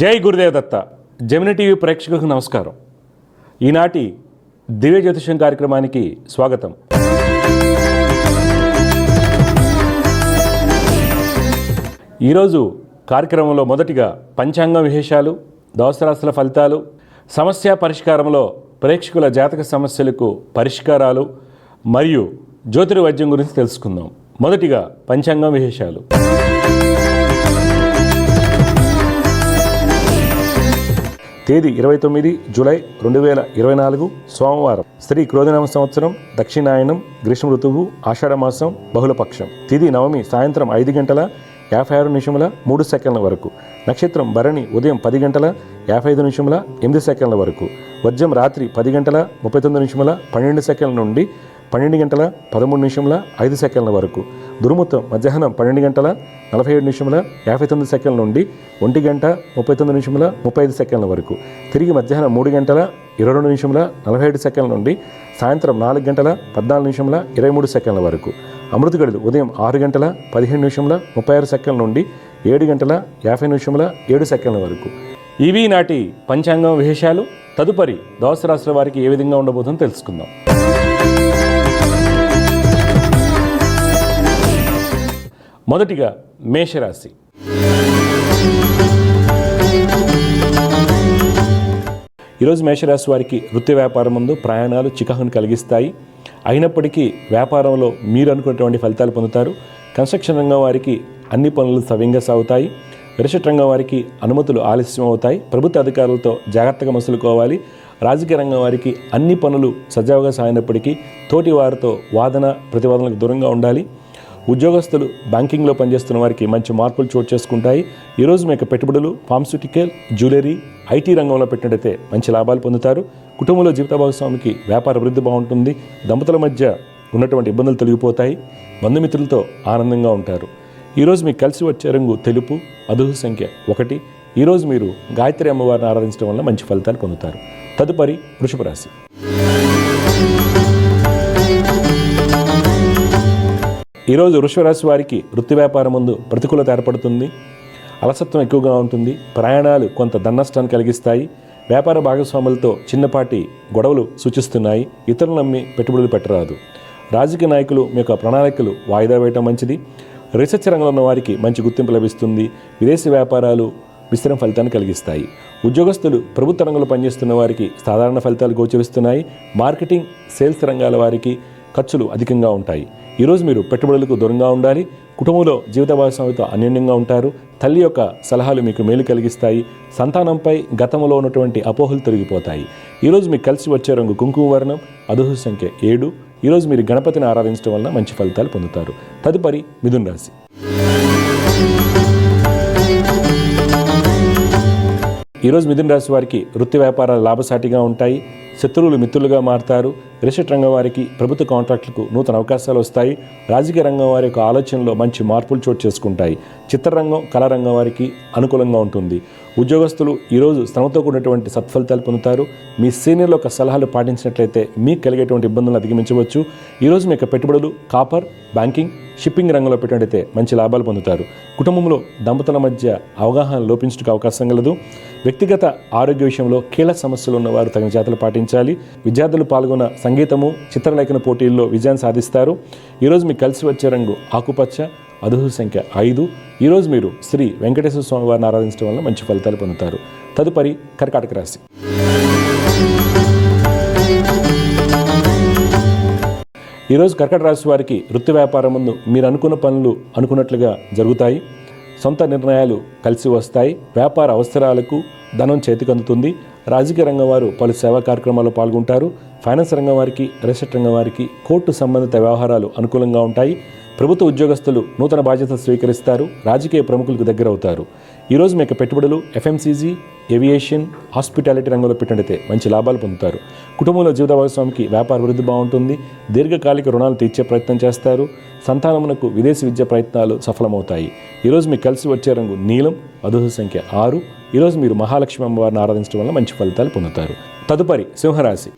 జై గురుదేవ్ దత్త. Gemini TV ప్రేక్షకులకు నమస్కారం. ఈనాటి దివ్య జ్యోతిషం కార్యక్రమానికి స్వాగతం. ఈరోజు కార్యక్రమంలో మొదటిగా పంచాంగం విశేషాలు, దోసరాశుల ఫలితాలు, సమస్య పరిష్కారంలో ప్రేక్షకుల జాతక సమస్యలకు పరిష్కారాలు మరియు జ్యోతిర్వైద్యం గురించి తెలుసుకుందాం. మొదటిగా పంచాంగం విశేషాలు. తేదీ 29 జూలై 2024 సోమవారం. శ్రీ క్రోధినామ సంవత్సరం, దక్షిణాయనం, గ్రీష్మ ఋతువు, ఆషాఢమాసం, బహుళపక్షం. తిథి నవమి సాయంత్రం 5:56 వరకు. నక్షత్రం భరణి ఉదయం 10:55 వరకు. వర్జం రాత్రి 10:39 నుండి 12:13 వరకు. దుర్ముహూర్తం మధ్యాహ్నం 12:47 నుండి 1:39 వరకు. తిరిగి మధ్యాహ్నం 3:22 నుండి సాయంత్రం 4:14 వరకు. అమృత గడులు ఉదయం 6:15 నుండి 7:50 వరకు. ఇవి నాటి పంచాంగం విశేషాలు. తదుపరి ద్వాదశ రాశుల వారికి ఏ విధంగా ఉండబోతుందో తెలుసుకుందాం. మొదటిగా మేషరాశి. ఈరోజు మేషరాశి వారికి వృత్తి వ్యాపారం ముందు ప్రయాణాలు చికాకును కలిగిస్తాయి. అయినప్పటికీ వ్యాపారంలో మీరు అనుకున్నటువంటి ఫలితాలు పొందుతారు. కన్స్ట్రక్షన్ రంగం వారికి అన్ని పనులు సవ్యంగా సాగుతాయి. రిసెట్ రంగం వారికి అనుమతులు ఆలస్యం అవుతాయి. ప్రభుత్వ అధికారులతో జాగ్రత్తగా మసులుకోవాలి. రాజకీయ రంగం వారికి అన్ని పనులు సజావుగా సాగినప్పటికీ తోటి వారితో వాదన ప్రతివాదనలకు దూరంగా ఉండాలి. ఉద్యోగస్తులు బ్యాంకింగ్లో పనిచేస్తున్న వారికి మంచి మార్పులు చోటు చేసుకుంటాయి. ఈరోజు మీకు పెట్టుబడులు ఫార్మస్యూటికల్, జ్యువెలరీ, ఐటీ రంగంలో పెట్టినట్టయితే మంచి లాభాలు పొందుతారు. కుటుంబంలో జీవిత భాగస్వామికి వ్యాపార అభివృద్ధి బాగుంటుంది. దంపతుల మధ్య ఉన్నటువంటి ఇబ్బందులు తొలగిపోతాయి. బంధుమిత్రులతో ఆనందంగా ఉంటారు. ఈరోజు మీకు కలిసి వచ్చే రంగు తెలుపు, అదృష్ట సంఖ్య 1. ఈరోజు మీరు గాయత్రి అమ్మవారిని ఆరాధించడం వల్ల మంచి ఫలితాలు పొందుతారు. తదుపరి వృషభ రాశి. ఈరోజు వృషభ రాశి వారికి వృత్తి వ్యాపారం ముందు ప్రతికూలత ఏర్పడుతుంది. అలసత్వం ఎక్కువగా ఉంటుంది. ప్రయాణాలు కొంత ధననష్టాన్ని కలిగిస్తాయి. వ్యాపార భాగస్వాములతో చిన్నపాటి గొడవలు సూచిస్తున్నాయి. ఇతరులు నమ్మి పెట్టుబడులు పెట్టరాదు. రాజకీయ నాయకులు మీ యొక్క ప్రణాళికలు వాయిదా వేయటం మంచిది. రీసెర్చ్ రంగంలో ఉన్న వారికి మంచి గుర్తింపు లభిస్తుంది. విదేశీ వ్యాపారాలు మిశ్రమ ఫలితాన్ని కలిగిస్తాయి. ఉద్యోగస్తులు ప్రభుత్వ రంగంలో పనిచేస్తున్న వారికి సాధారణ ఫలితాలు గోచరిస్తున్నాయి. మార్కెటింగ్, సేల్స్ రంగాల వారికి ఖర్చులు అధికంగా ఉంటాయి. ఈరోజు మీరు పెట్టుబడులకు దూరంగా ఉండాలి. కుటుంబంలో జీవిత భాగస్వామితో అన్యోన్యంగా ఉంటారు. తల్లి యొక్క సలహాలు మీకు మేలు కలిగిస్తాయి. సంతానంపై గతంలో ఉన్నటువంటి అపోహలు తొలగిపోతాయి. ఈరోజు మీకు కలిసి వచ్చే రంగు కుంకుమ వర్ణం, అదృష్ట సంఖ్య 7. ఈరోజు మీరు గణపతిని ఆరాధించడం వల్ల మంచి ఫలితాలు పొందుతారు. తదుపరి మిథున రాశి. ఈరోజు మిథున రాశి వారికి వృత్తి వ్యాపారాలు లాభసాటిగా ఉంటాయి. శత్రువులు మిత్రులుగా మారుతారు. రిసెట్ రంగం వారికి ప్రభుత్వ కాంట్రాక్టులకు నూతన అవకాశాలు వస్తాయి. రాజకీయ రంగం వారి యొక్క ఆలోచనలో మంచి మార్పులు చోటు చేసుకుంటాయి. చిత్రరంగం, కళారంగం వారికి అనుకూలంగా ఉంటుంది. ఉద్యోగస్తులు ఈరోజు శ్రమతో కూడినటువంటి సత్ఫలితాలు పొందుతారు. మీ సీనియర్ల యొక్క సలహాలు పాటించినట్లయితే మీకు కలిగేటువంటి ఇబ్బందులను అధిగమించవచ్చు. ఈరోజు మీ యొక్క పెట్టుబడులు కాపర్, బ్యాంకింగ్, షిప్పింగ్ రంగంలో పెట్టినట్టయితే మంచి లాభాలు పొందుతారు. కుటుంబంలో దంపతుల మధ్య అవగాహన లోపించడానికి అవకాశం కలదు. వ్యక్తిగత ఆరోగ్య విషయంలో కీలక సమస్యలు ఉన్నవారు తగిన జాగ్రత్తలు పాటించాలి. విద్యార్థులు పాల్గొన్న సంగీతము, చిత్రలేఖన పోటీల్లో విజయాన్ని సాధిస్తారు. ఈరోజు మీకు కలిసి వచ్చే రంగు ఆకుపచ్చ, అదృష్ట సంఖ్య 5. ఈరోజు మీరు శ్రీ వెంకటేశ్వర స్వామి వారిని ఆరాధించడం వల్ల మంచి ఫలితాలు పొందుతారు. తదుపరి కర్కాటక రాశి. ఈరోజు కర్కాటక రాశి వారికి వృత్తి వ్యాపారం ముందు మీరు అనుకున్న పనులు అనుకున్నట్లుగా జరుగుతాయి. సొంత నిర్ణయాలు కలిసి వస్తాయి. వ్యాపార అవసరాలకు ధనం చేతికి అందుతుంది. రాజకీయ రంగం వారు పలు సేవా కార్యక్రమాల్లో పాల్గొంటారు. ఫైనాన్స్ రంగం వారికి, రిసెట్ రంగం వారికి కోర్టు సంబంధిత వ్యవహారాలు అనుకూలంగా ఉంటాయి. ప్రభుత్వ ఉద్యోగస్తులు నూతన బాధ్యతలు స్వీకరిస్తారు. రాజకీయ ప్రముఖులకు దగ్గర అవుతారు. ఈరోజు మీకు పెట్టుబడులు ఎఫ్ఎంసీజీ, ఏవియేషన్, హాస్పిటాలిటీ రంగంలో పెట్టినట్టయితే మంచి లాభాలు పొందుతారు. కుటుంబంలో జీవిత భాగస్వామికి వ్యాపార అభివృద్ధి బాగుంటుంది. దీర్ఘకాలిక రుణాలు తీర్చే ప్రయత్నం చేస్తారు. సంతానమునకు విదేశీ విద్య ప్రయత్నాలు సఫలమవుతాయి. ఈరోజు మీకు కలిసి వచ్చే రంగు నీలం, అదృష్ట సంఖ్య 6. ఈరోజు మీరు మహాలక్ష్మి అమ్మవారిని ఆరాధించడం వల్ల మంచి ఫలితాలు పొందుతారు. తదుపరి సింహరాశి.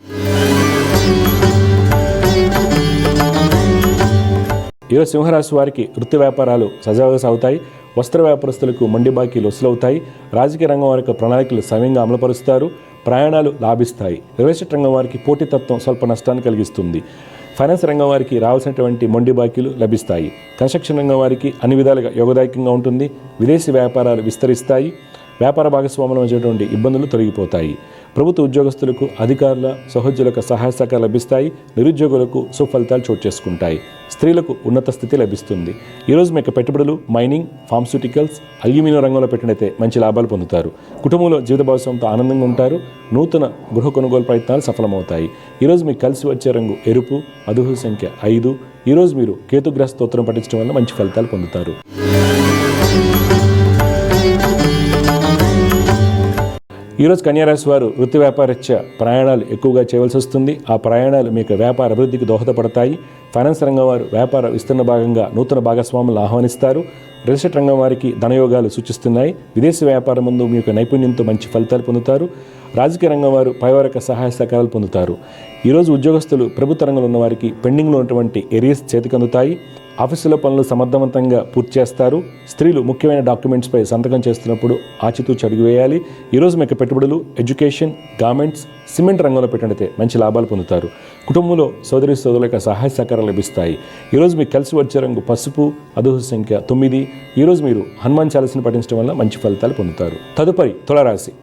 ఈరోజు సింహరాశి వారికి వృత్తి వ్యాపారాలు సజావుగా సాగుతాయి. వస్త్ర వ్యాపారస్తులకు మొండి బాకీలు వసూలవుతాయి. రాజకీయ రంగం వారి ప్రణాళికలు సవ్యంగా అమలుపరుస్తారు. ప్రయాణాలు లాభిస్తాయి. రియల్ ఎస్టేట్ రంగం వారికి పోటీతత్వం స్వల్ప నష్టాన్ని కలిగిస్తుంది. ఫైనాన్స్ రంగం వారికి రావాల్సినటువంటి మొండి బాకీలు లభిస్తాయి. కన్స్ట్రక్షన్ రంగం వారికి అన్ని విధాలుగా యోగదాయకంగా ఉంటుంది. విదేశీ వ్యాపారాలు విస్తరిస్తాయి. వ్యాపార భాగస్వాములు వచ్చేటువంటి ఇబ్బందులు తొలగిపోతాయి. ప్రభుత్వ ఉద్యోగస్తులకు అధికారుల సహోద్యోగులకు సహాయ సహకారాలు లభిస్తాయి. నిరుద్యోగులకు సుఫలితాలు చోటు చేసుకుంటాయి. స్త్రీలకు ఉన్నత స్థితి లభిస్తుంది. ఈరోజు మీకు పెట్టుబడులు మైనింగ్, ఫార్మస్యూటికల్స్, అల్యూమినియం రంగంలో పెట్టినైతే మంచి లాభాలు పొందుతారు. కుటుంబంలో జీవిత భాగస్వామితో ఆనందంగా ఉంటారు. నూతన గృహ కొనుగోలు ప్రయత్నాలు సఫలమవుతాయి. ఈరోజు మీకు కలిసి వచ్చే రంగు ఎరుపు, అదుహు సంఖ్య 5. ఈరోజు మీరు కేతుగ్రహ స్తోత్రం పఠించడం వల్ల మంచి ఫలితాలు పొందుతారు. ఈరోజు కన్యారాశి వారు వృత్తి వ్యాపారరీత్యా ప్రయాణాలు ఎక్కువగా చేయవలసి వస్తుంది. ఆ ప్రయాణాలు మీకు వ్యాపార అభివృద్ధికి దోహదపడతాయి. ఫైనాన్స్ రంగం వారు వ్యాపార విస్తరణ భాగంగా నూతన భాగస్వాములను ఆహ్వానిస్తారు. రియల్ ఎస్టేట్ రంగం వారికి ధనయోగాలు సూచిస్తున్నాయి. విదేశీ వ్యాపారం ముందు మీకు నైపుణ్యంతో మంచి ఫలితాలు పొందుతారు. రాజకీయ రంగం వారు పైవారిక సహాయ సహకారాలు పొందుతారు. ఈరోజు ఉద్యోగస్తులు ప్రభుత్వ రంగంలో ఉన్న వారికి పెండింగ్లో ఉన్నటువంటి ఏరియాస్ చేతికి అందుతాయి. ఆఫీసులో పనులు సమర్థవంతంగా పూర్తి చేస్తారు. స్త్రీలు ముఖ్యమైన డాక్యుమెంట్స్పై సంతకం చేస్తున్నప్పుడు ఆచితూచి అడుగు వేయాలి. ఈరోజు మీకు పెట్టుబడులు ఎడ్యుకేషన్, గార్మెంట్స్, సిమెంట్ రంగంలో పెట్టినట్లయితే మంచి లాభాలు పొందుతారు. కుటుంబంలో సోదరి సోదరుల సహాయ సహకారాలు లభిస్తాయి. ఈరోజు మీకు కలిసి వచ్చే రంగు పసుపు, అదుహు సంఖ్య 9. ఈరోజు మీరు హనుమాన్ చాలీసాను పఠించడం వల్ల మంచి ఫలితాలు పొందుతారు. తదుపరి తులారాశి.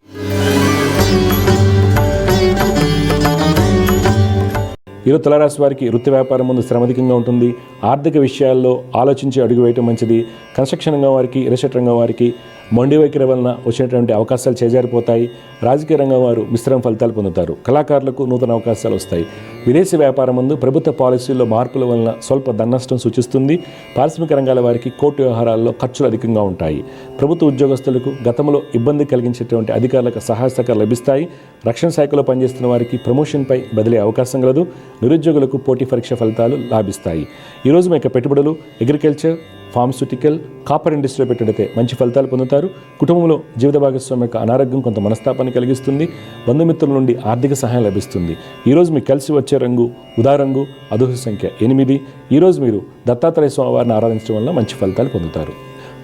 ఈరోజు తులారాశి వారికి వృత్తి వ్యాపారం ముందు శ్రమధికంగా ఉంటుంది. ఆర్థిక విషయాల్లో ఆలోచించి అడుగు వేయటం మంచిది. కన్స్ట్రక్షన్ రంగం వారికి, రియల్ ఎస్టేట్ రంగం వారికి మొండి వైఖరి వలన వచ్చినటువంటి అవకాశాలు చేజారిపోతాయి. రాజకీయ రంగం వారు మిశ్రమ ఫలితాలు పొందుతారు. కళాకారులకు నూతన అవకాశాలు వస్తాయి. విదేశీ వ్యాపారం ముందు ప్రభుత్వ పాలసీల్లో మార్పుల వలన స్వల్ప ధననష్టం సూచిస్తుంది. పారిశ్రామిక రంగాల వారికి కోర్టు వ్యవహారాల్లో ఖర్చులు అధికంగా ఉంటాయి. ప్రభుత్వ ఉద్యోగస్తులకు గతంలో ఇబ్బంది కలిగించేటువంటి అధికారులకు సహాయ సహకారాలు లభిస్తాయి. రక్షణ శాఖలో పనిచేస్తున్న వారికి ప్రమోషన్పై బదిలీ అవకాశం కలదు. నిరుద్యోగులకు పోటీ పరీక్ష ఫలితాలు లాభిస్తాయి. ఈరోజు మీకు పెట్టుబడులు అగ్రికల్చర్, ఫార్మస్యూటికల్, కాపర్ ఇండస్ట్రీలో పెట్టినట్లయితే మంచి ఫలితాలు పొందుతారు. కుటుంబంలో జీవిత భాగస్వామి యొక్క అనారోగ్యం కొంత మనస్తాపాన్ని కలిగిస్తుంది. బంధుమిత్రుల నుండి ఆర్థిక సహాయం లభిస్తుంది. ఈరోజు మీకు కలిసి వచ్చే రంగు ఉదా రంగు, అదుహు సంఖ్య 8. ఈరోజు మీరు దత్తాత్రేయ స్వామి వారిని ఆరాధించడం వల్ల మంచి ఫలితాలు పొందుతారు.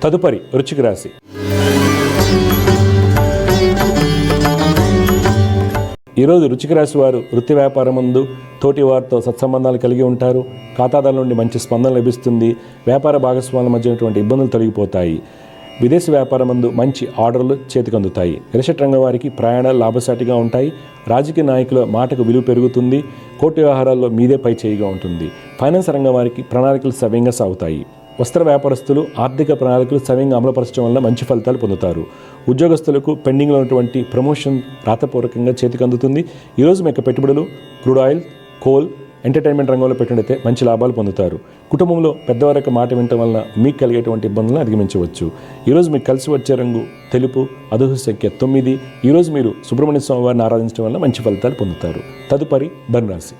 తదుపరి వృశ్చిక రాశి. ఈరోజు వృశ్చిక రాశి వారు వృత్తి వ్యాపారం ముందు తోటి వారితో సత్సంబంధాలు కలిగి ఉంటారు. ఖాతాదారుల నుండి మంచి స్పందన లభిస్తుంది. వ్యాపార భాగస్వాముల మధ్య ఉన్నటువంటి ఇబ్బందులు తొలగిపోతాయి. విదేశీ వ్యాపారం ముందు మంచి ఆర్డర్లు చేతికందుతాయి. రియల్ ఎస్టేట్ రంగం వారికి ప్రయాణాలు లాభసాటిగా ఉంటాయి. రాజకీయ నాయకుల మాటకు విలువ పెరుగుతుంది. కోర్టు వ్యవహారాల్లో మీదే పై చేయిగా ఉంటుంది. ఫైనాన్స్ రంగం వారికి ప్రణాళికలు సవ్యంగా సాగుతాయి. వస్త్ర వ్యాపారస్తులు ఆర్థిక ప్రణాళికలు సవ్యంగా అమలుపరచడం వల్ల మంచి ఫలితాలు పొందుతారు. ఉద్యోగస్తులకు పెండింగ్లో ఉన్నటువంటి ప్రమోషన్ రాతపూర్వకంగా చేతికి అందుతుంది. ఈరోజు మీకు పెట్టుబడులు క్రూడ్ ఆయిల్, కోల్, ఎంటర్టైన్మెంట్ రంగంలో పెట్టినట్లయితే మంచి లాభాలు పొందుతారు. కుటుంబంలో పెద్దవారి యొక్క మాట వినటం వల్ల మీకు కలిగేటువంటి ఇబ్బందులను అధిగమించవచ్చు. ఈరోజు మీకు కలిసి వచ్చే రంగు తెలుపు, అదుహు సంఖ్య 9. ఈరోజు మీరు సుబ్రహ్మణ్య స్వామి వారిని ఆరాధించడం వల్ల మంచి ఫలితాలు పొందుతారు. తదుపరి ధనురాశి.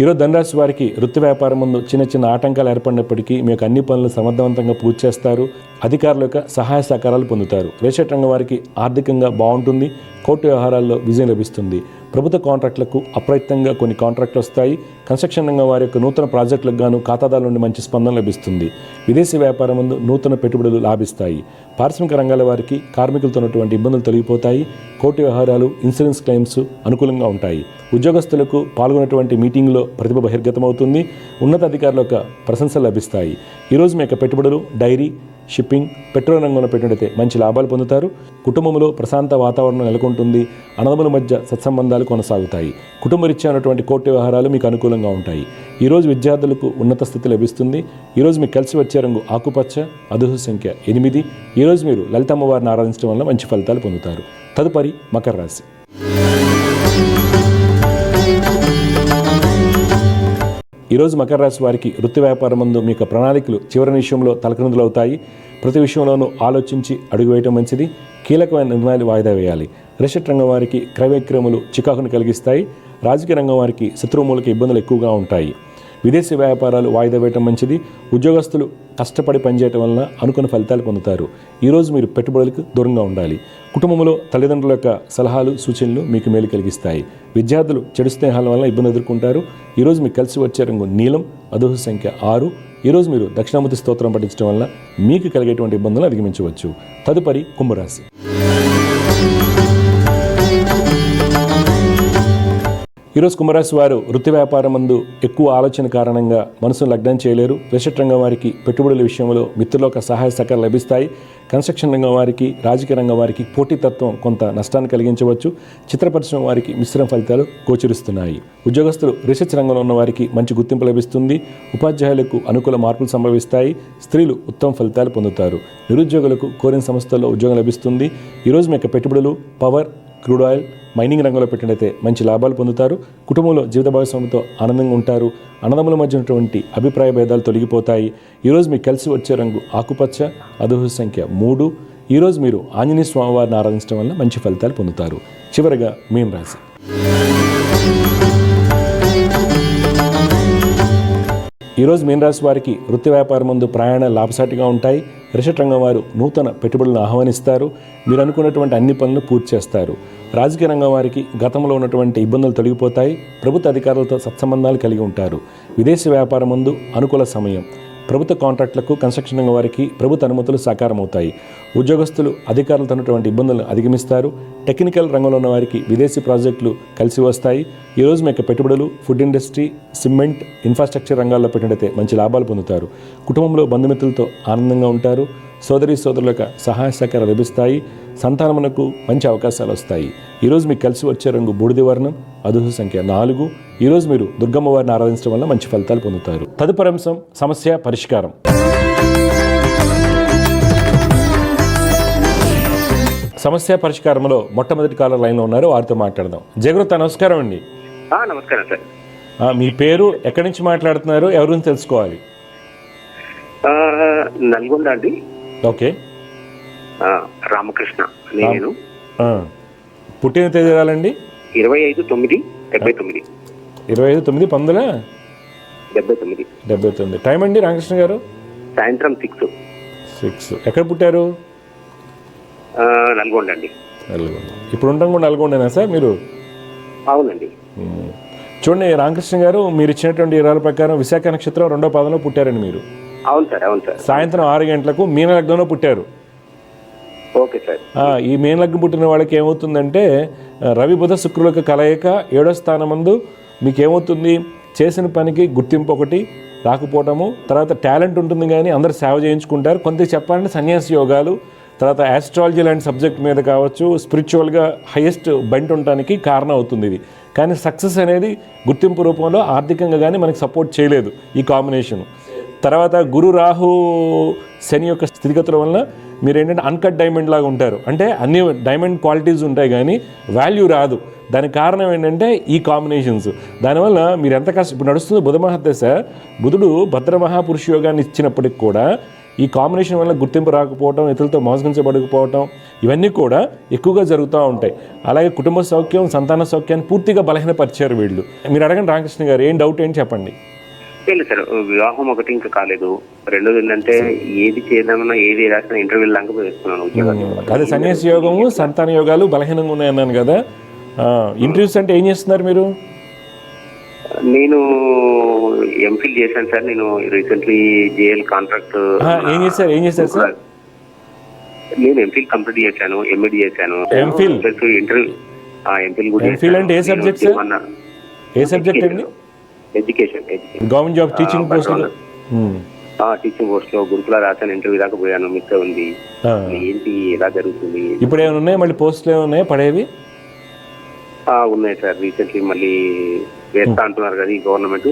ఈరోజు ధనురాశి వారికి వృత్తి వ్యాపారం ముందు చిన్న చిన్న ఆటంకాలు ఏర్పడినప్పటికీ మీకు అన్ని పనులు సమర్థవంతంగా పూర్తి చేస్తారు. అధికారుల యొక్క సహాయ సహకారాలు పొందుతారు. రియల్ ఎస్టేట్ రంగం వారికి ఆర్థికంగా బాగుంటుంది. కోర్టు వ్యవహారాల్లో విజయం లభిస్తుంది. ప్రభుత్వ కాంట్రాక్టులకు అప్రయత్నంగా కొన్ని కాంట్రాక్టులు వస్తాయి. కన్స్ట్రక్షన్ రంగం వారి యొక్క నూతన ప్రాజెక్టులకు గాను ఖాతాదారుల నుండి మంచి స్పందన లభిస్తుంది. విదేశీ వ్యాపారం ముందు నూతన పెట్టుబడులు లాభిస్తాయి. పారిశ్రామిక రంగాల వారికి కార్మికులతో ఉన్నటువంటి ఇబ్బందులు తొలగిపోతాయి. కోర్టు వ్యవహారాలు, ఇన్సూరెన్స్ క్లెయిమ్స్ అనుకూలంగా ఉంటాయి. ఉద్యోగస్తులకు పాల్గొన్నటువంటి మీటింగ్లో ప్రతిభ బహిర్గతమవుతుంది. ఉన్నతాధికారుల యొక్క ప్రశంసలు లభిస్తాయి. ఈరోజు మీ యొక్క పెట్టుబడులు డైరీ, షిప్పింగ్, పెట్రోల్ రంగంలో పెట్టినట్లయితే మంచి లాభాలు పొందుతారు. కుటుంబంలో ప్రశాంత వాతావరణం నెలకొంటుంది. అన్నదమ్ముల మధ్య సత్సంబంధాలు కొనసాగుతాయి. కుటుంబరీత్యా ఉన్నటువంటి కోర్టు వ్యవహారాలు మీకు అనుకూలంగా ఉంటాయి. ఈరోజు విద్యార్థులకు ఉన్నత స్థితి లభిస్తుంది. ఈరోజు మీకు కలిసి వచ్చే రంగు ఆకుపచ్చ, అదుహు సంఖ్య 8. ఈరోజు మీరు లలితమ్మ వారిని ఆరాధించడం వల్ల మంచి ఫలితాలు పొందుతారు. తదుపరి మకర రాశి. ఈరోజు మకర రాశి వారికి వృత్తి వ్యాపారం ముందు మీకు ప్రణాళికలు చివరి విషయంలో తలకిందులవుతాయి. ప్రతి విషయంలోనూ ఆలోచించి అడుగు వేయటం మంచిది. కీలకమైన నిర్ణయాలు వాయిదా వేయాలి. రియల్ ఎస్టేట్ రంగం వారికి క్రయ విక్రయములు చికాకును కలిగిస్తాయి. రాజకీయ రంగం వారికి శత్రువుమూలక ఇబ్బందులు ఎక్కువగా ఉంటాయి. విదేశీ వ్యాపారాలు వాయిదా వేయటం మంచిది. ఉద్యోగస్తులు కష్టపడి పనిచేయటం వలన అనుకున్న ఫలితాలు పొందుతారు. ఈరోజు మీరు పెట్టుబడులకు దూరంగా ఉండాలి. కుటుంబంలో తల్లిదండ్రుల యొక్క సలహాలు సూచనలు మీకు మేలు కలిగిస్తాయి. విద్యార్థులు చెడు స్నేహాల వలన ఇబ్బంది ఎదుర్కొంటారు. ఈరోజు మీకు కలిసి వచ్చే రంగు నీలం, అదృష్ట సంఖ్య 6. ఈరోజు మీరు దక్షిణామూర్తి స్తోత్రం పఠించడం వల్ల మీకు కలిగేటువంటి ఇబ్బందులను అధిగమించవచ్చు. తదుపరి కుంభరాశి. ఈరోజు కుంభరాశి వారు వృత్తి వ్యాపారం మందు ఎక్కువ ఆలోచన కారణంగా మనసును లగ్నం చేయలేరు. రిసెట్ రంగం వారికి పెట్టుబడుల విషయంలో మిత్రుల యొక్క సహాయ సహకారాలు లభిస్తాయి. కన్స్ట్రక్షన్ రంగం వారికి, రాజకీయ రంగం వారికి పోటీతత్వం కొంత నష్టాన్ని కలిగించవచ్చు. చిత్ర పరిశ్రమ వారికి మిశ్రమ ఫలితాలు గోచరిస్తున్నాయి. ఉద్యోగస్తులు రీసెర్చ్ రంగంలో ఉన్న వారికి మంచి గుర్తింపు లభిస్తుంది. ఉపాధ్యాయులకు అనుకూల మార్పులు సంభవిస్తాయి. స్త్రీలు ఉత్తమ ఫలితాలు పొందుతారు. నిరుద్యోగులకు కోరిన సంస్థల్లో ఉద్యోగం లభిస్తుంది. ఈరోజు మీ యొక్క పెట్టుబడులు పవర్, క్రూడ్ ఆయిల్, మైనింగ్ రంగంలో పెట్టినట్లయితే మంచి లాభాలు పొందుతారు. కుటుంబంలో జీవిత భాగస్వామితో ఆనందంగా ఉంటారు. అన్నదమ్ముల మధ్య ఉన్నటువంటి అభిప్రాయ భేదాలు తొలగిపోతాయి. ఈరోజు మీకు కలిసి వచ్చే రంగు ఆకుపచ్చ, అదృష్ట సంఖ్య 3. ఈరోజు మీరు ఆంజనేయ స్వామి వారిని ఆరాధించడం వల్ల మంచి ఫలితాలు పొందుతారు. చివరగా మీన రాశి. ఈరోజు మీనరాశి వారికి వృత్తి వ్యాపారం ముందు ప్రయాణాలు లాభసాటిగా ఉంటాయి. రిషట్ రంగం వారు నూతన పెట్టుబడులను ఆహ్వానిస్తారు. మీరు అనుకున్నటువంటి అన్ని పనులు పూర్తి చేస్తారు. రాజకీయ రంగం వారికి గతంలో ఉన్నటువంటి ఇబ్బందులు తొలగిపోతాయి. ప్రభుత్వ అధికారులతో సత్సంబంధాలు కలిగి ఉంటారు. విదేశీ వ్యాపారం ముందు అనుకూల సమయం. ప్రభుత్వ కాంట్రాక్టులకు, కన్స్ట్రక్షన్ రంగం వారికి ప్రభుత్వ అనుమతులు సాకారం అవుతాయి. ఉద్యోగస్తులు అధికారులతో ఉన్నటువంటి ఇబ్బందులను అధిగమిస్తారు. టెక్నికల్ రంగంలో ఉన్న వారికి విదేశీ ప్రాజెక్టులు కలిసి వస్తాయి. ఈరోజు మీ యొక్క పెట్టుబడులు ఫుడ్ ఇండస్ట్రీ, సిమెంట్, ఇన్ఫ్రాస్ట్రక్చర్ రంగాల్లో పెట్టినట్లయితే మంచి లాభాలు పొందుతారు. కుటుంబంలో బంధుమిత్రులతో ఆనందంగా ఉంటారు. సోదరుల యొక్క సహాయ సహకారాలు లభిస్తాయి. సంతానమునకు మంచి అవకాశాలు వస్తాయి. ఈరోజు మీకు కలిసి వచ్చే రంగు బూడిద వర్ణం, అదృష్ట సంఖ్య 4. ఈరోజు మీరు దుర్గమ్మ వారిని ఆరాధించడం వల్ల మంచి ఫలితాలు పొందుతారు. తదుపరి అంశం సమస్య పరిష్కారం. సమస్య పరిష్కారంలో మొట్టమొదటి కాలర్ లైన్లో ఉన్నారు, వారితో మాట్లాడదాం. జయగురుత, నమస్కారం అండి. నమస్కారం సార్. మీ పేరు, ఎక్కడి నుంచి మాట్లాడుతున్నారు, ఎవరి గురించి తెలుసుకోవాలి? నల్గొండ అండి. ఓకే. రామకృష్ణ నేను. పుట్టిన తేదీ కాలండి? 25/9/79. 25/9/1979. టైం అండి రామకృష్ణ గారు? సాయంత్రం 6. ఎక్కడ పుట్టారు? నల్గొండ అండి. నల్గొండ. ఇప్పుడు ఉండడం కూడా నల్గొండేనా సార్ మీరు? అవునండి. చూడండి రామకృష్ణ గారు, మీరు ఇచ్చినటువంటి వివరాల ప్రకారం విశాఖ నక్షత్రం 2వ పాదంలో పుట్టారండి మీరు. అవును సార్. అవును సార్. సాయంత్రం 6 గంటలకు మీన లగ్నంలో పుట్టారు. Okay sir. ఈ మీన లగ్నం పుట్టిన వాళ్ళకి ఏమవుతుందంటే రవి బుధ శుక్రులకు కలయిక 7వ స్థానమందు మీకు ఏమవుతుంది, చేసిన పనికి గుర్తింపు ఒకటి రాకపోవటము, తర్వాత టాలెంట్ ఉంటుంది కానీ అందరు సేవ చేయించుకుంటారు. కొంత చెప్పాలంటే సన్యాస యోగాలు, తర్వాత ఆస్ట్రాలజీ లాంటి సబ్జెక్ట్ మీద కావచ్చు, స్పిరిచువల్గా హైయెస్ట్ బంట్ ఉండటానికి కారణం అవుతుంది ఇది. కానీ సక్సెస్ అనేది గుర్తింపు రూపంలో ఆర్థికంగా కానీ మనకి సపోర్ట్ చేయలేదు ఈ కాంబినేషన్. తర్వాత గురు రాహు శని యొక్క స్థితిగతుల వలన మీరు ఏంటంటే అన్కట్ డైమండ్ లాగా ఉంటారు. అంటే అన్ని డైమండ్ క్వాలిటీస్ ఉంటాయి కానీ వాల్యూ రాదు. దానికి కారణం ఏంటంటే ఈ కాంబినేషన్స్. దానివల్ల మీరు ఎంత ఇప్పుడు నడుస్తుంది బుధ మహాదశ, బుధుడు భద్ర మహాపురుష యోగాన్ని ఇచ్చినప్పటికి కూడా ఈ కాంబినేషన్ వల్ల గుర్తింపు రాకపోవటం, ఇతరులతో మోసగించబడకపోవటం, ఇవన్నీ కూడా ఎక్కువగా జరుగుతూ ఉంటాయి. అలాగే కుటుంబ సౌఖ్యం, సంతాన సౌఖ్యాన్ని పూర్తిగా బలహీనపరిచారు వీళ్ళు. మీరు అడగండి రామకృష్ణ గారు, ఏం డౌట్ ఏంటి చెప్పండి. లేదు సార్, వివాహం ఒకటి ఇంకా కాలేదు. రెండోది ఏంటంటే ఏది చేద్దామన్నా, ఏది రాసినా ఇంటర్వ్యూ లాగా వేస్తున్నాను. అదే సన్యాస యోగము, సంతాన యోగాలు బలహీనంగా ఉన్నాయన్నాను కదా. ఇంటర్వ్యూస్ అంటే ఏం చేస్తున్నారు మీరు? నేను ఎంఫిల్ చేశాను సార్. నేను రీసెంట్లీ జేఎల్ కాంట్రాక్ట్. ఏం చేశారు సార్? నేను ఎంఫిల్ కంప్లీట్ చేశాను, ఎంఎడ్ చేశాను. ఎంఫిల్ ఇంటర్వ్యూ ఎంఫిల్ కూడా. ఎంఫిల్ అంటే ఏ సబ్జెక్ట్ సార్? ఏ సబ్జెక్ట్ అండి? Education. Government job teaching post. Teaching post లో గురుకుల రాశాను. ఇంటర్వ్యూ దాకా పోయాను, మిస్ ఉంది. ఏంటి ఎలా జరుగుతుంది? ఇప్పుడు ఏమైనా ఉన్నాయి మళ్ళీ పోస్టులు ఏమైనా పడేవి? ఉన్నాయి సార్. రీసెంట్లీ మళ్ళీ వేస్తా అంటున్నారు కదా ఈ గవర్నమెంట్.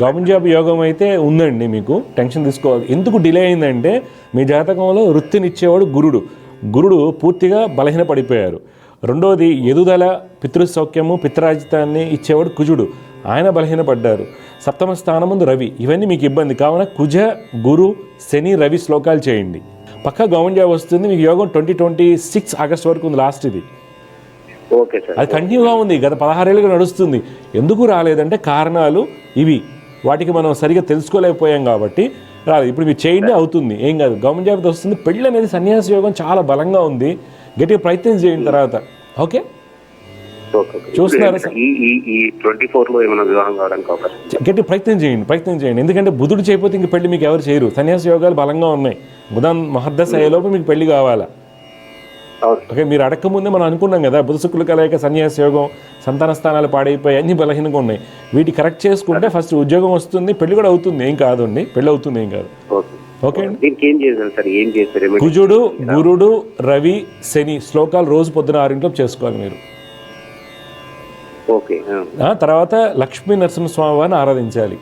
గవర్నమెంట్ జాబ్ యోగం అయితే ఉందండి, మీకు టెన్షన్ తీసుకోవాలి. ఎందుకు డిలే అయిందంటే మీ జాతకంలో వృత్తినిచ్చేవాడు గురుడు పూర్తిగా బలహీన పడిపోయారు. రెండోది ఎదుదల, పితృసౌఖ్యము, పిత్రాజితాన్ని ఇచ్చేవాడు కుజుడు, ఆయన బలహీనపడ్డారు. సప్తమ స్థానం ముందు రవి, ఇవన్నీ మీకు ఇబ్బంది. కావున కుజ, గురు, శని, రవి శ్లోకాలు చేయండి. పక్కా గవర్నమెంట్ జాబ్ వస్తుంది మీకు. యోగం 2026 ఆగస్ట్ వరకు ఉంది లాస్ట్ ఇది. Okay sir. అది కంటిన్యూగా ఉంది, గత 16 ఏళ్ళుగా నడుస్తుంది. ఎందుకు రాలేదంటే కారణాలు ఇవి. వాటికి మనం సరిగా తెలుసుకోలేకపోయాం కాబట్టి రాదు. ఇప్పుడు మీరు చేయండి, అవుతుంది, ఏం కాదు, గవర్నమెంట్ జాబ్ వస్తుంది. పెళ్ళి అనేది సన్యాస యోగం చాలా బలంగా ఉంది, గట్టిగా ప్రయత్నం చేయండి తర్వాత. ఓకే, చూస్తున్నారా సార్? ఈ 24 లో ఏమైనా వివాహం కావడానికి అవకాశం? గట్టి ప్రయత్నం చేయండి. ఎందుకంటే బుధుడు చేయకపోతే ఇంక పెళ్లి మీకు ఎవరు చేయరు. సన్యాస యోగాలు బలంగా ఉన్నాయి. బుధన్ మహర్దశ అయ్యేలోపు మీకు పెళ్లి కావాలా. ఓకే, మీరు అడగకముందే మనం అనుకున్నాం కదా, బుధ శుక్రుల కలయిక సన్యాస యోగం, సంతాన స్థానాలు పాడైపోయి అన్ని బలహీనంగా ఉన్నాయి. వీటి కరెక్ట్ చేసుకుంటే ఫస్ట్ ఉద్యోగం వస్తుంది, పెళ్లి కూడా అవుతుంది, ఏం కాదండి, పెళ్లి అవుతుంది, ఏం కాదు. ఓకే అండి. కుజుడు, గురుడు, రవి, శని శ్లోకాలు రోజు పొద్దున 6 చేసుకోవాలి మీరు. ఓకే, తర్వాత లక్ష్మీ నరసింహస్వామి వారిని ఆరాధించాలి.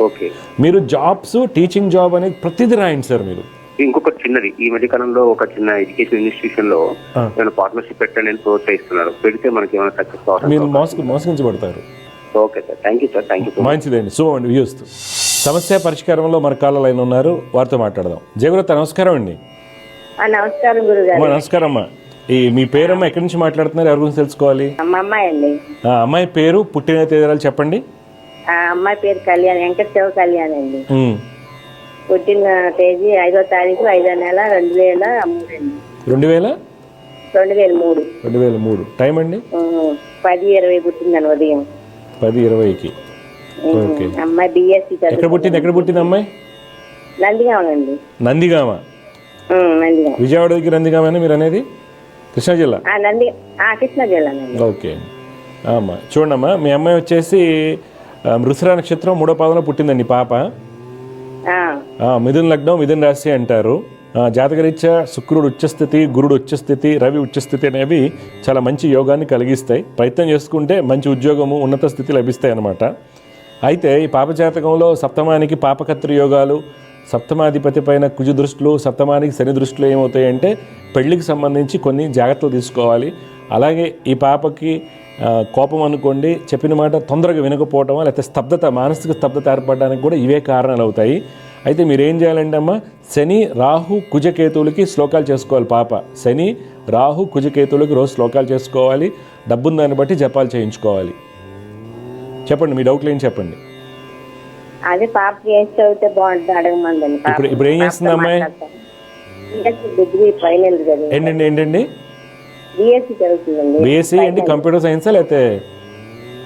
ఓకే, మీరు జాబ్స్, టీచింగ్ జాబ్ అనేది ప్రతిదీ రాయండి సార్. మీరు ఇంకొక చిన్నది, ఈ మధ్యకాలంలో ఒక చిన్న ఎడ్యుకేషన్ ఇన్స్టిట్యూషన్ లో నేను పార్ట్నర్షిప్ పెట్టండి అని ప్రోత్సహిస్తున్నారు. పెడితే మనకి ఏమైనా సక్సెస్ కావాలి? మీరు మోసగించబడతారు. Okay sir, thank you sir, thank you. మంచిదండి, శుభం అండి. వ్యూస్తూ సమస్య పరిష్కారంలో మన కాళ్ళ లైన్ ఉన్నారు, వారితో మాట్లాడదాం. జయగురత నమస్కారం అండి. నమస్కారం గురుగారు. నమస్కారం అమ్మా. మీ పేరమ్మా, ఎక్కడి నుంచి మాట్లాడుతున్నారు, ఎవరి గురించి తెలుసుకోవాలి? అమ్మాయి అండి. అమ్మాయి పేరు, పుట్టిన తేదీలు చెప్పండి. అమ్మాయి పేరు కళ్యాణ్, వెంకటశివ కళ్యాణ్ అండి. పుట్టిన తేదీ 5వ తారీఖు 5వ నెల 2003 అండి. 2003. టైం అండి 10:20 పుట్టిందండి, ఉదయం 10:20కి. ఓకే. అమ్మాయి బిఎస్సి ఎక్కడ పుట్టింది అమ్మాయి? నందిగామ అండి. నందిగామ, విజయవాడ దగ్గర నందిగామేనా మీరు అనేది? కృష్ణా జిల్లా? కృష్ణా జిల్లా. ఓకే అమ్మా, చూడమ్మా, మీ అమ్మాయి వచ్చేసి మృగశిర నక్షత్రం 3వ పాదంలో పుట్టిందండి పాప. మిథున లగ్నం, మిథున రాశి అంటారు. జాతకరీత్యా శుక్రుడు ఉచ్చస్థితి, గురుడు ఉచ్చస్థితి, రవి ఉచ్చస్థితి అనేవి చాలా మంచి యోగాన్ని కలిగిస్తాయి. ప్రయత్నం చేసుకుంటే మంచి ఉద్యోగము, ఉన్నత స్థితి లభిస్తాయి అన్నమాట. అయితే ఈ పాప జాతకంలో సప్తమానికి పాపకత్రి యోగాలు, సప్తమాధిపతి పైన కుజు దృష్టిలు, సప్తమానికి శని దృష్టిలు ఏమవుతాయంటే పెళ్లికి సంబంధించి కొన్ని జాగ్రత్తలు తీసుకోవాలి. అలాగే ఈ పాపకి కోపం అనుకోండి, చెప్పిన మాట తొందరగా వినకపోవటం, లేకపోతే స్తబ్దత, మానసిక స్తబ్దత ఏర్పడడానికి కూడా ఇవే కారణాలు అవుతాయి. అయితే మీరు ఏం చేయాలంటే అమ్మ, శని, రాహు, కుజకేతువులకి శ్లోకాలు చేసుకోవాలి. పాప శని, రాహు, కుజకేతువులకి రోజు శ్లోకాలు చేసుకోవాలి. డబ్బున్న దాన్ని బట్టి జపాలు చేయించుకోవాలి. చెప్పండి, మీ డౌట్లు ఏం చెప్పండి. అదే పాప ఏం చదివితే బాగుంటుంది అడగమందండి. ఇప్పుడు ఏం చేస్తుంది అమ్మాయి? Degree final. ఏంటండి? బిఎస్సి చదువుతుందండి. బిఎస్సి ఏంటి, కంప్యూటర్ సైన్సా లేకపోతే?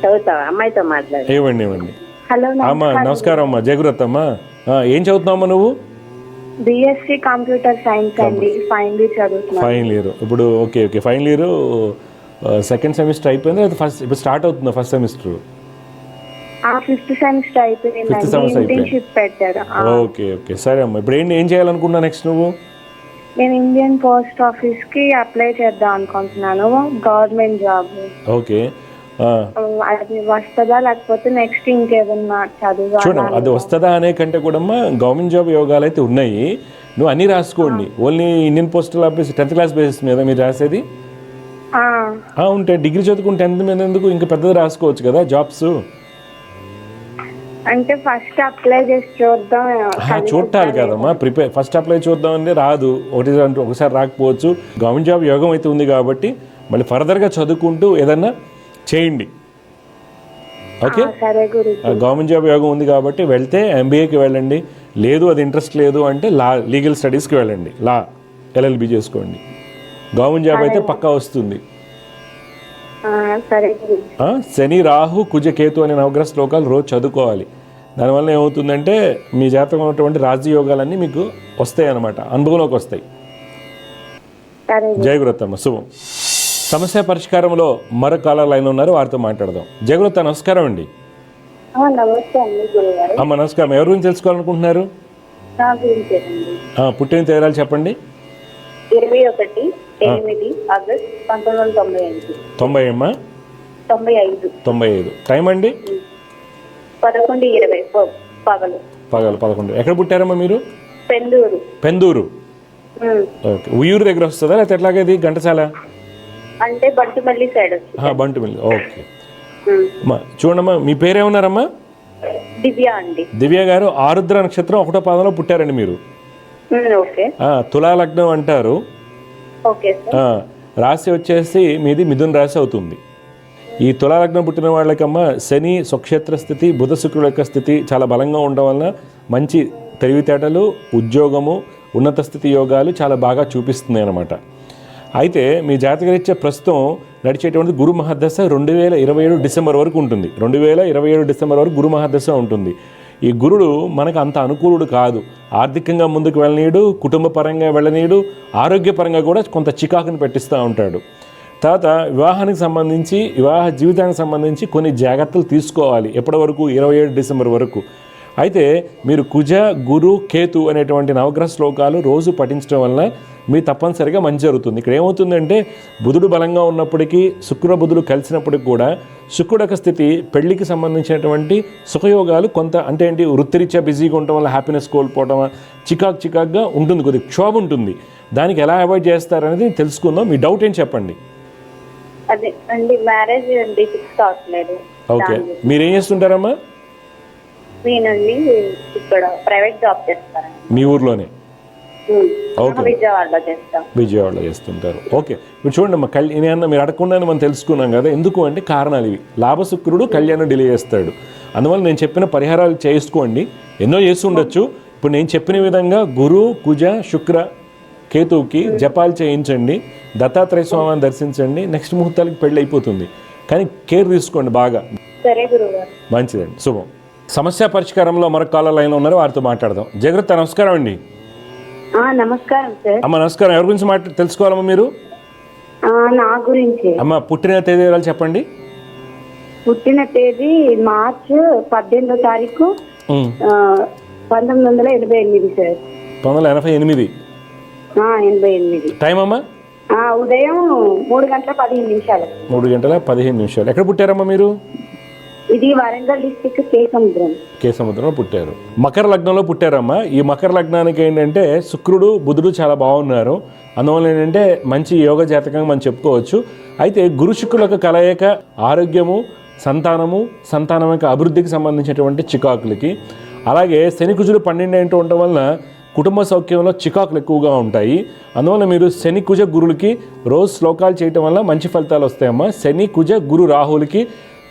చదువుతావా? అమ్మాయితో మాట్లాడు. ఇవ్వండి. హలో అమ్మా, నమస్కారం అమ్మా. జయగురత్ అమ్మా, ఏం చదువుతున్నావమ్మా నువ్వు? బిఎస్సి కంప్యూటర్ సైన్స్ అండి, ఫైనల్ ఇయర్ చదువుతున్నాను. Final year. ఇప్పుడు okay, final year second semester అయిపోయింది, లేదా ఫస్ట్ ఇప్పుడు స్టార్ట్ అవుతుందా ఫస్ట్ సెమిస్టర్? ఫిఫ్త్ సెమిస్టర్ అయిపోయింది, ఇంటర్న్షిప్ పెట్టారు. ఓకే, సరే అమ్మా. ఇప్పుడు ఏం చేయాలనుకున్నా నెక్స్ట్ నువ్వు? నేను ఇండియన్ పోస్ట్ ఆఫీస్ కి అప్లై చేద్దాం అనుకుంటున్నాను, గవర్నమెంట్ జాబ్. ఓకే, అది వస్తుందా లేకపోతే నెక్స్ట్ ఇంకేదన్నా చదువు? చూడండి, అది వస్తుందా అనే కంటే కూడా గవర్నమెంట్ జాబ్ యోగాలు అయితే ఉన్నాయి. నువ్వు అన్నీ రాసుకోండి. Only Indian postal office 10th class basis మీద మీరు రాసేది ఉంటే, డిగ్రీ చదువుకుని 10th మీద ఎందుకు, ఇంకా పెద్దది రాసుకోవచ్చు కదా జాబ్స్. అంటే ఫస్ట్ అప్లై చేసి చూద్దాం. చూడాలి కదమ్మా, ఫస్ట్ అప్లై చూద్దాం అంటే రాదు, ఒకసారి రాకపోవచ్చు. గవర్నమెంట్ జాబ్ యోగం అయితే ఉంది కాబట్టి మళ్ళీ ఫర్దర్గా చదువుకుంటూ ఏదన్నా చేయండి. ఓకే, గవర్నమెంట్ జాబ్ యోగం ఉంది కాబట్టి వెళ్తే ఎంబీఏకి వెళ్ళండి. లేదు అది ఇంట్రెస్ట్ లేదు అంటే లీగల్ స్టడీస్కి వెళ్ళండి, LLB చేసుకోండి. గవర్నమెంట్ జాబ్ అయితే పక్కా వస్తుంది. శని, రాహు, కుజ, కేతు అనే నవగ్రహ శ్లోకాలు రోజు చదువుకోవాలి. దానివల్ల ఏమవుతుందంటే మీ జాతకం ఉన్నటువంటి రాజయోగాలన్నీ మీకు వస్తాయి అన్నమాట, అనుభవంలోకి వస్తాయి. జయగురత్తమ్మ, శుభం. సమస్య పరిష్కారంలో మరో కాలర్ లైన్ ఉన్నారు, వారితో మాట్లాడదాం. జయగురత్త నమస్కారం అండి. అమ్మ నమస్కారం. ఎవరి గురించి తెలుసుకోవాలనుకుంటున్నారు? పుట్టిన తేదీలు చెప్పండి. 21/8 ఆగస్టు 1995. 90 అమ్మా? 95. టైం అండి? 11:20 పగలు. 11. ఎక్కడ పుట్టారమ్మా మీరు? పెందూరు. ఓకే, ఉయ్యూరు దగ్గర వస్తుందా లేకపోతే ఎట్లాగేది ఘంటసాల? అంటే బంటుమల్లి సైడ్. బంటుమల్లి. ఓకే అమ్మా, చూడమ్మా, మీ పేరేమన్నారమ్మా? దివ్య అండి. దివ్య గారు ఆరుద్ర నక్షత్రం 1వ పాదంలో పుట్టారండి మీరు. తులా లగ్నం అంటారు. రాశి వచ్చేసి మీది మిథున రాశి అవుతుంది. ఈ తులాలగ్నం పుట్టిన వాళ్ళకమ్మ శని స్వక్షేత్ర స్థితి, బుధ శుక్రుల యొక్క స్థితి చాలా బలంగా ఉండడం వలన మంచి తెలివితేటలు, ఉద్యోగము, ఉన్నత స్థితి యోగాలు చాలా బాగా చూపిస్తున్నాయి అన్నమాట. అయితే మీ జాతకరీత్యా ప్రస్తుతం నడిచేటువంటి గురు మహాదశ 2027 డిసెంబర్ వరకు ఉంటుంది. 2027 డిసెంబర్ వరకు గురు మహాదశ ఉంటుంది. ఈ గురుడు మనకు అంత అనుకూలుడు కాదు. ఆర్థికంగా ముందుకు వెళ్ళనీయడు, కుటుంబ పరంగా వెళ్ళనీయడు, ఆరోగ్యపరంగా కూడా కొంత చికాకుని పెట్టిస్తూ ఉంటాడు. తర్వాత వివాహానికి సంబంధించి, వివాహ జీవితానికి సంబంధించి కొన్ని జాగ్రత్తలు తీసుకోవాలి ఎప్పటి వరకు, 27 డిసెంబర్ వరకు. అయితే మీరు కుజ, గురు, కేతు అనేటువంటి నవగ్రహ శ్లోకాలు రోజు పఠించడం వలన మీ తప్పనిసరిగా మంచి జరుగుతుంది. ఇక్కడ ఏమవుతుందంటే బుధుడు బలంగా ఉన్నప్పటికీ, శుక్ర బుధుడు కలిసినప్పటికి కూడా శుక్రుడు యొక్క స్థితి పెళ్లికి సంబంధించినటువంటి సుఖయోగాలు కొంత, అంటే ఏంటి, వృత్తిరీత్యా బిజీగా ఉండటం వల్ల హ్యాపీనెస్ కోల్పోవడం, చికాకుగా ఉంటుంది, కొద్దిగా క్షోభ ఉంటుంది. దానికి ఎలా అవాయిడ్ చేస్తారనేది తెలుసుకుందాం. మీ డౌట్ ఏం చెప్పండి. అదే అండి, మ్యారేజ్ అండి ఫిక్స్ కావట్లేదు. ఓకే, మీరేం చేస్తుంటారమ్మా? నేనండి ఇక్కడ ప్రైవేట్ జాబ్ చేస్తాను. మీ ఊర్లోనే? ఓకే, విజయవాడలో చేస్తాం. విజయవాడలో చేస్తుంటారు. ఓకే, ఇప్పుడు చూడండి అమ్మా, కళ్యాణం మీరు అడగకుండానే మనం తెలుసుకున్నాం కదా. ఎందుకు అంటే కారణాలు ఇవి. లాభశుక్రుడు కళ్యాణం డిలే చేస్తాడు. అందువల్ల నేను చెప్పిన పరిహారాలు చేసుకోండి. ఎన్నో చేసి ఉండొచ్చు. ఇప్పుడు నేను చెప్పిన విధంగా గురు, కుజ, శుక్ర, కేతువుకి జపాలు చేయించండి, దత్తాత్రేయ స్వామిని దర్శించండి. నెక్స్ట్ ముహూర్తాలకి పెళ్ళి అయిపోతుంది. కానీ కేర్ తీసుకోండి బాగా. సరే గురుగారు. మంచిదండి, శుభం. సమస్య పరిష్కారంలో మరొక కాలర్ లైన్లో ఉన్నారు, వారితో మాట్లాడదాం. జాగ్రత్త, నమస్కారం అండి. నమస్కారం సార్. అమ్మ నమస్కారం. ఎవరి గురించి తెలుసుకోవాలమ్మా మీరు? నా గురించి. అమ్మ పుట్టిన తేదీ చెప్పండి. పుట్టిన తేదీ మార్చి 18వ తారీఖు 1988 సార్. 1988. 88. టైం అమ్మా? ఉదయం 3:15. 3:15. ఎక్కడ పుట్టారమ్మా మీరు? ఇది వరంగల్ డిస్టిక్ కే సముద్రంలో పుట్టారు. మకర లగ్నంలో పుట్టారమ్మా. ఈ మకర లగ్నానికి ఏంటంటే శుక్రుడు, బుధుడు చాలా బాగున్నారు. అందువల్ల ఏంటంటే మంచి యోగ జాతకంగా మనం చెప్పుకోవచ్చు. అయితే గురు శుక్రుల యొక్క కలయిక ఆరోగ్యము, సంతానం యొక్క అభివృద్ధికి సంబంధించినటువంటి చికాకులకి, అలాగే శని కుజుడు 12 ఏంటో ఉండటం వలన కుటుంబ సౌఖ్యంలో చికాకులు ఎక్కువగా ఉంటాయి. అందువల్ల మీరు శని కుజ గురులకి రోజు శ్లోకాలు చేయటం వల్ల మంచి ఫలితాలు వస్తాయమ్మా. శని కుజ గురు రాహులకి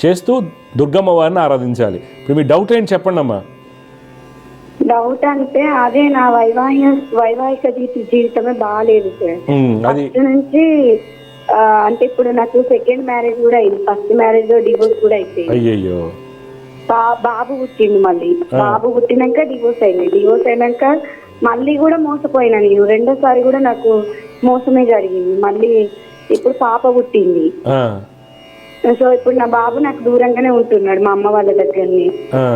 చేస్తూ దుర్గమ్మ వారిని ఆరాధించాలి. ఇప్పుడు మీ డౌట్ ఏంటి చెప్పండి అమ్మా. డౌట్ అంటే అదే నా వైవాహిక జీవితమే బాగాలేదు సార్. అది నుంచి అంటే ఇప్పుడు నాకు సెకండ్ మ్యారేజ్ కూడా అయింది. ఫస్ట్ మ్యారేజ్ లో డివోర్స్ కూడా అయిపోయింది. అయ్యయ్యో. బాబు పుట్టింది. మళ్ళీ బాబు పుట్టినాక డివోర్స్ అయింది. డివోర్స్ అయినాక మళ్ళీ కూడా మోసపోయినా నేను. రెండోసారి కూడా నాకు మోసమే జరిగింది. మళ్ళీ ఇప్పుడు పాప పుట్టింది. సో ఇప్పుడు నా బాబు నాకు దూరంగానే ఉంటున్నాడు మా అమ్మ వాళ్ళ దగ్గరని.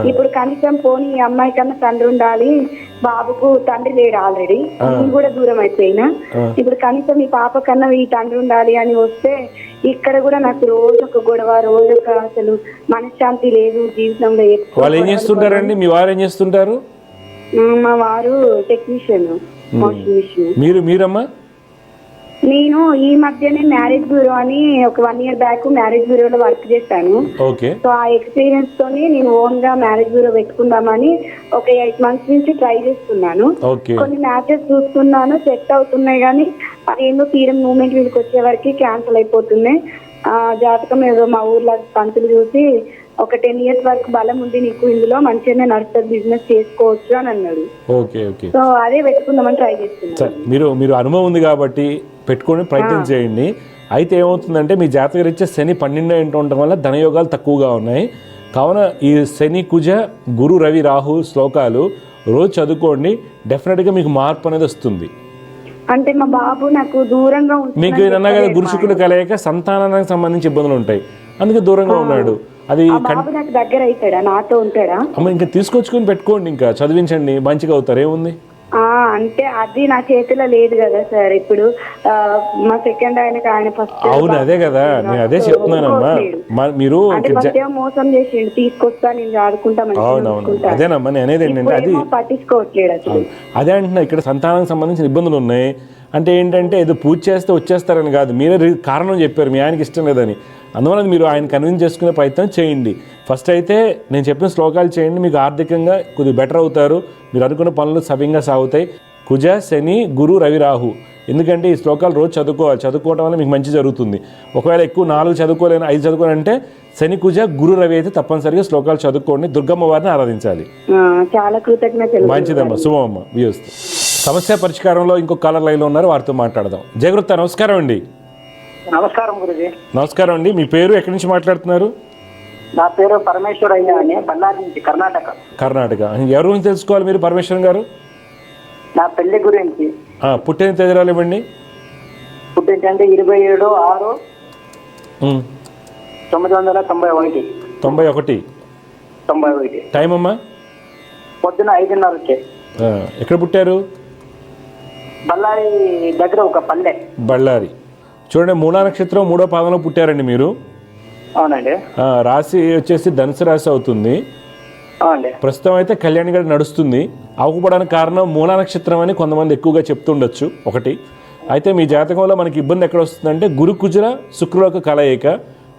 ఇప్పుడు కనీసం పోనీ ఈ అమ్మాయి కన్నా తండ్రి ఉండాలి, బాబుకు తండ్రి లేడు ఆల్రెడీ, నేను కూడా దూరం అయిపోయినా. ఇప్పుడు కనీసం ఈ పాప కన్నా ఈ తండ్రి ఉండాలి అని వస్తే ఇక్కడ కూడా నాకు రోజు ఒక గొడవ, రోజు ఒక అసలు మనశ్శాంతి లేదు జీవితంలో. వాళ్ళు ఏం చేస్తుంటారండి? మీ వారు ఏం చేస్తుంటారు? మా వారు టెక్నీషియన్, వాషింగ్ మిషన్. మీరమ్మా? నేను ఈ మధ్యనే మ్యారేజ్ బ్యూరో అని ఒక 1 year బ్యాక్ మ్యారేజ్ బ్యూరోలో వర్క్ చేశాను. సో ఆ ఎక్స్పీరియన్స్ తోని నేను ఓన్ గా మ్యారేజ్ బ్యూరో పెట్టుకుందామని ఒక 8 months నుంచి ట్రై చేస్తున్నాను. కొన్ని మ్యాచెస్ చూస్తున్నాను, సెట్ అవుతున్నాయి, కానీ అదేందో తీరం మూమెంట్ వీళ్ళకి వచ్చే వరకు క్యాన్సిల్ అయిపోతున్నాయి. జాతకం ఏదో మా ఊర్లో పంతులు చూసి ఒక 10 years వరకు బలం ఉంది నీకు, ఇందులో మంచిగానే నడుస్తుంది, బిజినెస్ చేసుకోవచ్చు అని అన్నాడు. సో అదే పెట్టుకుందామని ట్రై చేస్తున్నాను. మీరు అనుభవం ఉంది కాబట్టి పెట్టుకొని ప్రయత్నం చేయండి. అయితే ఏమవుతుందంటే మీ జాతకరీత్యా శని 12 ఏంటో ఉండటం వల్ల ధనయోగాలు తక్కువగా ఉన్నాయి. కావున ఈ శని కుజ గురు రవి రాహు శ్లోకాలు రోజు చదువుకోండి. డెఫినెట్గా మీకు మార్పు అనేది వస్తుంది. అంటే మా బాబు నాకు దూరంగా మీకు ఏదన్నా కదా గురు శుక్రుడు కలయిక సంతానానికి సంబంధించి ఇబ్బందులు ఉంటాయి, అందుకే దూరంగా ఉన్నాడు. అది దగ్గర అవుతాడా, నాతో ఉంటాడా? అమ్మ ఇంకా తీసుకొచ్చుకొని పెట్టుకోండి, ఇంకా చదివించండి, మంచిగా అవుతారు. ఏముంది అంటే అది నా చేతిలో లేదు కదా సార్. ఇప్పుడు మా సెకండ్ ఆయన ఫస్ట్. అవును, అదే కదా, నేను అదే చెప్తున్నానమ్మా. మీరు మోసం చేసిండు, తీసుకొస్తా నేను చదువుకుంటాను. అవునవును, అదేనమ్మా నేను అనేది ఏంటంటే అది పట్టించుకోవట్లేదు అసలు. అదే అంటున్నా, ఇక్కడ సంతానానికి సంబంధించిన ఇబ్బందులు ఉన్నాయి. అంటే ఏంటంటే ఏదో పూజ చేస్తే వచ్చేస్తారని కాదు, మీరే కారణం చెప్పారు మీ ఆయనకి ఇష్టం లేదని. అందువల్ల మీరు ఆయన కన్విన్స్ చేసుకునే ప్రయత్నం చేయండి. ఫస్ట్ అయితే నేను చెప్పిన శ్లోకాలు చేయండి, మీకు ఆర్థికంగా కొద్దిగా బెటర్ అవుతారు. మీరు అనుకున్న పనులు సవ్యంగా సాగుతాయి. కుజ శని గురు రవి రాహు. ఎందుకంటే ఈ శ్లోకాలు రోజు చదువుకోవాలి, చదువుకోవడం వల్ల మీకు మంచి జరుగుతుంది. ఒకవేళ ఎక్కువ 4 చదువుకోలేను 5 చదువుకోవాలంటే శని కుజ గురు రవి అయితే తప్పనిసరిగా శ్లోకాలు చదువుకోండి. దుర్గమ్మ వారిని ఆరాధించాలి. చాలా కృతజ్ఞతలు. మంచిదమ్మా, శుభమమ్మ. వ్యూస్తూ సమస్య పరిష్కారంలో ఇంకొక కాలర్ లైన్లో ఉన్నారు, వారితో మాట్లాడదాం. జయగుప్త నమస్కారం అండి. నమస్కారం గురుజీ. నమస్కారం అండి. మీ పేరు, ఎక్కడి నుంచి మాట్లాడుతున్నారు? నా పేరు పరమేశ్వరయ్య అని, బళ్ళారి నుంచి, కర్ణాటక. కర్ణాటక. ఎవరి గురించి తెలుసుకోవాలి మీరు పరమేశ్వరం గారు? నా పెళ్లి గురించి. పుట్టిన తేదీరాలు ఇవ్వండి. పుట్టించండి 27/6/1991. 91. టైం అమ్మా? పొద్దున 5:30. ఎక్కడ పుట్టారు? బళ్ళారి దగ్గర ఒక పల్లె. బళ్ళారి. చూడండి, మూలా నక్షత్రం 3వ పాదంలో పుట్టారండి మీరు. అవునండి. రాశి వచ్చేసి ధనుసు రాశి అవుతుంది. అవునండి. ప్రస్తుతం అయితే కళ్యాణి గారి నడుస్తుంది. అవ్వకపోవడానికి కారణం మూలా నక్షత్రం అని కొంతమంది ఎక్కువగా చెప్తుండొచ్చు ఒకటి. అయితే మీ జాతకంలో మనకి ఇబ్బంది ఎక్కడ వస్తుందంటే గురు కుజ శుక్రులకు కలయిక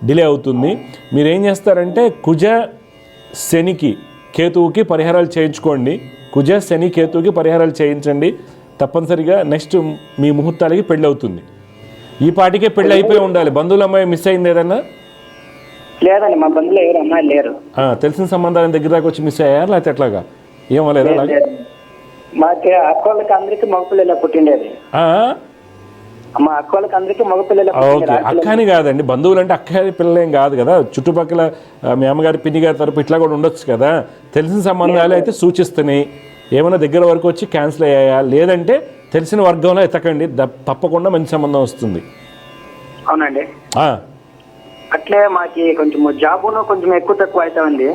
డిలే అవుతుంది. మీరు ఏం చేస్తారంటే కుజ శనికి కేతువుకి పరిహారాలు చేయించుకోండి. కుజ శని కేతువుకి పరిహారాలు చేయించండి. తప్పనిసరిగా నెక్స్ట్ మీ ముహూర్తాలకి పెళ్ళి అవుతుంది. ఈ పాటికే పెళ్ళి అయిపోయి ఉండాలి. బంధువుల అమ్మాయి మిస్ అయింది ఏదన్నా? లేదండి, మా బంధువులు ఎవరు అమ్మాయిలు లేరు. తెలిసిన సంబంధాల దగ్గర దాకా వచ్చి మిస్ అయ్యారు లేకపోతే ఎట్లాగా? ఏమలేదు అలాగే? మాకు అక్కోళ్ళకి అందరికి మగపిల్లలు పుట్టిండేది. మా అక్కోళ్ళకి అందరికి మగపిల్లలు. ఓకే, అక్కని కాదండి, బంధువులు అంటే అక్క పిల్లలేం కాదు కదా. చుట్టుపక్కల మీ అమ్మగారి పిన్ని గారి తరపు ఇట్లా కూడా ఉండొచ్చు కదా. తెలిసిన సంబంధాలు అయితే సూచిస్తున్నాయి. ఏమైనా దగ్గర వరకు వచ్చి క్యాన్సిల్ అయ్యాయా? లేదంటే తెలిసిన వర్గంలో ఎత్తకండి, తప్పకుండా మంచి సంబంధం వస్తుంది. అవునండి. అట్లే మాకి కొంచెం జాబులో కొంచెం ఎక్కువ తక్కువ అవుతామండి.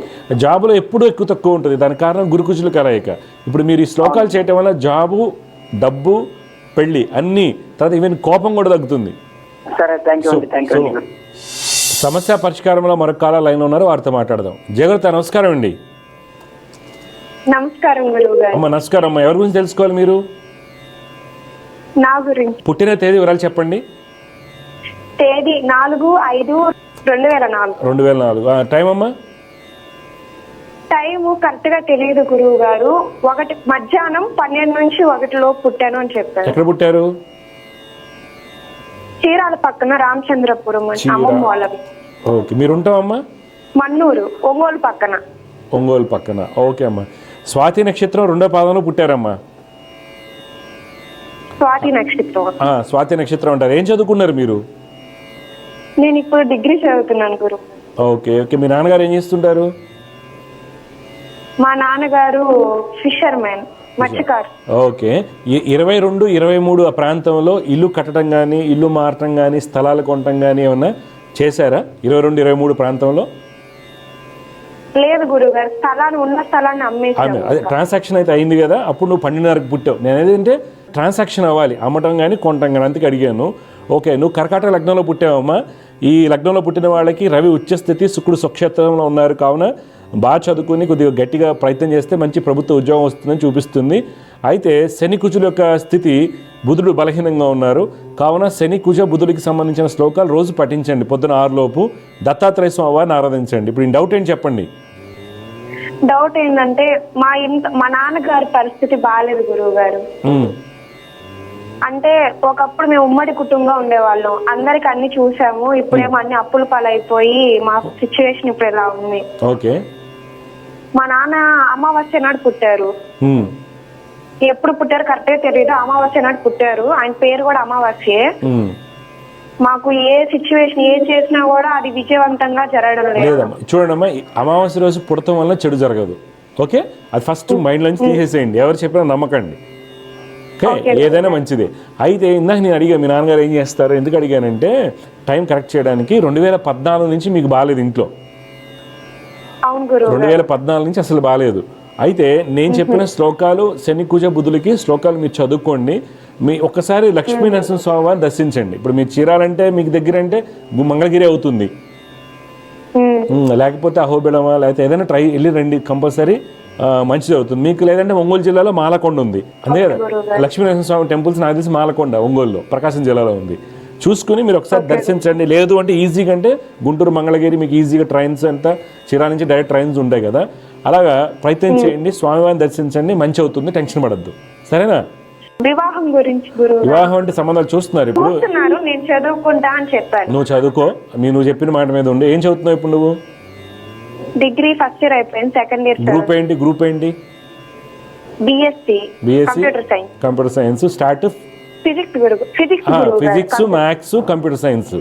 జాబులో ఎప్పుడూ ఎక్కువ తక్కువ ఉంటుంది. దానికి కారణం గురుకుజులు కలయిక. ఇప్పుడు మీరు ఈ శ్లోకాలు చేయటం వల్ల జాబు, డబ్బు, పెళ్ళి అన్నీ, తర్వాత ఈవెన్ కోపం కూడా తగ్గుతుంది. సరే, థ్యాంక్ యూ. సమస్య పరిష్కారంలో మరొక కాల లైన్ ఉన్నారు, వారితో మాట్లాడదాం. జయగుప్త నమస్కారం అండి. నమస్కారం గురువు గారు. అమ్మ నమస్కారం అమ్మ. ఎవరి గురించి తెలుసుకోవాలి మీరు? నా గురించి. పుట్టిన తేదీ వివరాలు చెప్పండి. తేదీ 4/5/2004. 2004. టైం అమ్మా? టైము కరెక్ట్ గా తెలియదు గురువు గారు. మధ్యాహ్నం 12 నుంచి 1 లోపు పుట్టాను అని చెప్పారు. ఎక్కడ పుట్టారు? చీరాల పక్కన రామచంద్రపురం అమ్మమ్మ వాళ్ళది. ఓకే, మీరు ఉంటామమ్మా? మన్నూరు, ఒంగోలు పక్కన. ఒంగోలు పక్కన. ఓకే అమ్మా. స్వాతి నక్షత్రం 2వ పాదంలో పుట్టారమ్మా. స్వాతి నక్షత్రం. స్వాతి నక్షత్రం అంటారు. ఏం చదువుకున్నారు మీరు? నేను ఇప్పుడు డిగ్రీ చదువుతున్నాను గురు. Okay okay. మీ నాన్నగారు ఏం చేస్తుంటారు? మా నాన్నగారు ఫిషర్ మ్యాన్, మత్స్యకారు. ఓకే. 22, 23 ఆ ప్రాంతంలో ఇల్లు కట్టడం కానీ, ఇల్లు మారటం కానీ, స్థలాలు కొనటం కానీ ఏమన్నా చేశారా? 22, 23 ప్రాంతంలో? లేదు గురువు గారు, ఉన్న స్థలాన్ని అమ్మేసాను. అదే ట్రాన్సాక్షన్ అయితే అయింది కదా, అప్పుడు నువ్వు 12:30కి పుట్టావు. నేను ఏదంటే ట్రాన్సాక్షన్ అవ్వాలి, అమ్మటం కానీ కొనటం కానీ, అందుకే అడిగాను. ఓకే, నువ్వు కర్కాటక లగ్నంలో పుట్టావమ్మా. ఈ లగ్నంలో పుట్టిన వాళ్ళకి రవి ఉచ్చస్థితి, శుక్రుడు స్వక్షేత్రంలో ఉన్నారు. కావున బాగా చదువుకుని కొద్దిగా గట్టిగా ప్రయత్నం చేస్తే మంచి ప్రభుత్వ ఉద్యోగం వస్తుందని చూపిస్తుంది. అయితే శని కుజుల యొక్క స్థితి, బుధుడు బలహీనంగా ఉన్నారు. కావున శని కుజ బుధుడికి సంబంధించిన శ్లోకాలు రోజు పఠించండి. పొద్దున 6 లోపు దత్తాత్రేయ స్వామి వారిని ఆరాధించండి. ఇప్పుడు ఈ డౌట్ ఏంటి చెప్పండి. డౌట్ ఏంటంటే మా నాన్నగారి పరిస్థితి బాగాలేదు గురువు గారు. అంటే ఒకప్పుడు మేము ఉమ్మడి కుటుంబంగా ఉండేవాళ్ళం, అందరికి అన్ని చూసాము. ఇప్పుడేమో అన్ని అప్పుల పాలైపోయి మా సిచ్యువేషన్ ఇప్పుడు ఎలా ఉంది. ఓకే. మా నాన్న అమావాస్య నాడు పుట్టారు. ఎప్పుడు పుట్టారు కరెక్ట్ గా తెలియదు. అమావాస్య నాడు పుట్టారు. ఆయన పేరు కూడా అమావాస్యే. మాకు ఏ సిచ్యువేషన్ ఏ చేసినా కూడా అది విజయవంతంగా జరగడం లేదు. చూడండమ్మా, అమావాస్య రోజు పుడతాం వల్ల చెడు జరగదు. ఓకే, అది ఫస్ట్ మైండ్ నుంచి తీసేసేయండి. ఎవరు చెప్పినా నమ్మకండి. ఓకే, ఏదైనా మంచిదే. అయితే ఇందాక నేను అడిగా మీ నాన్నగారు ఏం చేస్తారు, ఎందుకు అడిగానంటే టైం కరెక్ట్ చేయడానికి. 2014 నుంచి మీకు బాగాలేదు ఇంట్లో. 2014 నుంచి అసలు బాగాలేదు. అయితే నేను చెప్పిన శ్లోకాలు శని కుజ బుధులకి శ్లోకాలు మీరు చదువుకోండి. మీ ఒక్కసారి లక్ష్మీ నరసింహ స్వామి వారిని దర్శించండి. ఇప్పుడు మీరు చీరాలంటే మీకు దగ్గర అంటే మంగళగిరి అవుతుంది, లేకపోతే అహోబిళమా, లేకపోతే ఏదైనా వెళ్ళి రండి, కంపల్సరీ మంచిది అవుతుంది మీకు. లేదంటే ఒంగోలు జిల్లాలో మాలకొండ ఉంది, అంతే కదా. లక్ష్మీ నరసింహ స్వామి టెంపుల్స్ నాకు తెలిసి మాలకొండ ఒంగోలులో ప్రకాశం జిల్లాలో ఉంది. చూసుకుని మీరు ఒకసారి దర్శించండి. లేదు అంటే ఈజీగా అంటే గుంటూరు మంగళగిరి మీకు ఈజీగా ట్రైన్స్ అంతా, చీరా నుంచి డైరెక్ట్ ట్రైన్స్ ఉంటాయి కదా, అలాగా ప్రయత్నం చేయండి. స్వామివారిని దర్శించండి, మంచి అవుతుంది, టెన్షన్ పడద్దు. సరేనా? వివాహం గురించి గురువు వివాహం అంటే సంబంధాలు చూస్తున్నారు ఇప్పుడు. చూస్తున్నారు, నేను చదువుకుంటా అని చెప్పాను. నువ్వు చదువుకో, నువ్వు చెప్పిన మాట మీద ఉండి. ఏం చదువుతున్నావు ఇప్పుడు నువ్వు? డిగ్రీ ఫస్ట్ ఇయర్ అయిపోయింది, సెకండ్ ఇయర్ గ్రూప్ ఏంటి? BSc BSc computer science. Computer science. Start physics, maths, computer science.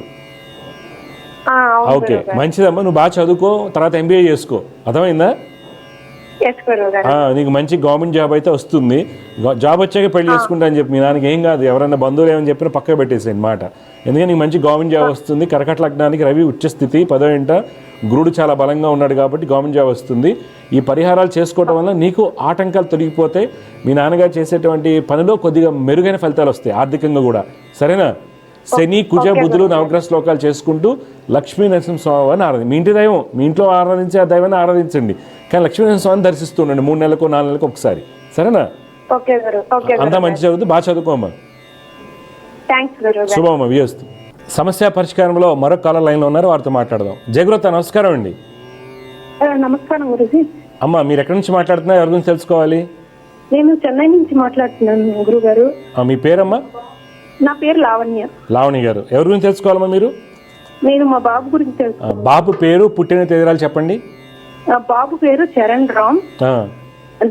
Okay, మంచిదమ్మా. నువ్వు బాగా చదువుకో, తర్వాత ఎంబీఏ చేసుకో. అర్థమైందా? నీకు మంచి గవర్నమెంట్ జాబ్ అయితే వస్తుంది. జాబ్ వచ్చాక పెళ్లి చేసుకుంటా అని చెప్పి మీ నాన్నకి ఏం కాదు, ఎవరైనా బంధువులు ఏమని చెప్పినా పక్క పెట్టేసేయండి మాట. ఎందుకంటే నీకు మంచి గవర్నమెంట్ జాబ్ వస్తుంది. కర్కట లగ్నానికి రవి ఉచ్చస్థితి, 10వ ఇంట గురుడు చాలా బలంగా ఉన్నాడు కాబట్టి గవర్నమెంట్ జాబ్ వస్తుంది. ఈ పరిహారాలు చేసుకోవటం వల్ల నీకు ఆటంకాలు తొలగిపోతే మీ నాన్నగారు చేసేటువంటి పనిలో కొద్దిగా మెరుగైన ఫలితాలు వస్తాయి, ఆర్థికంగా కూడా. సరేనా? శని, కుజ, బుధులు నవగ్రహ శ్లోకాలు చేసుకుంటూ లక్ష్మీ నరసింహస్వామిని ఆరాధి. మీ ఇంటి దైవం, మీ ఇంట్లో ఆరాధించే ఆ దైవాన్ని ఆరాధించండి. కానీ లక్ష్మీ నరసింహస్వామిని దర్శిస్తుండండి 3 నెలలకు 4 నెలలకు ఒకసారి. సరేనా? అంతా మంచి చదువుతూ బాగా చదువుకోమ్మా. శుభమ్మ, వియస్తు. సమస్య పరిష్కారంలో మరొక కాలర్ లైన్లో ఉన్నారు, వారితో మాట్లాడదాం. జయగురత, నమస్కారం అండి. నమస్కారం గురుజీ. అమ్మా, మీరు ఎక్కడి నుంచి మాట్లాడుతున్నారు? ఎవరి గురించి తెలుసుకోవాలి? నేను చెన్నై నుంచి మాట్లాడుతున్నాను గురుగారు. మీ పేరమ్మా? నా పేరు లావణ్య. లావణ్య గారు, ఎవరి గురించి తెలుసుకోవాలమ్మా మీరు? నేను మా బాబు గురించి తెలుసు. బాబు పేరు, పుట్టిన తేదీరాలు చెప్పండి. బాబు పేరు Charan Ram.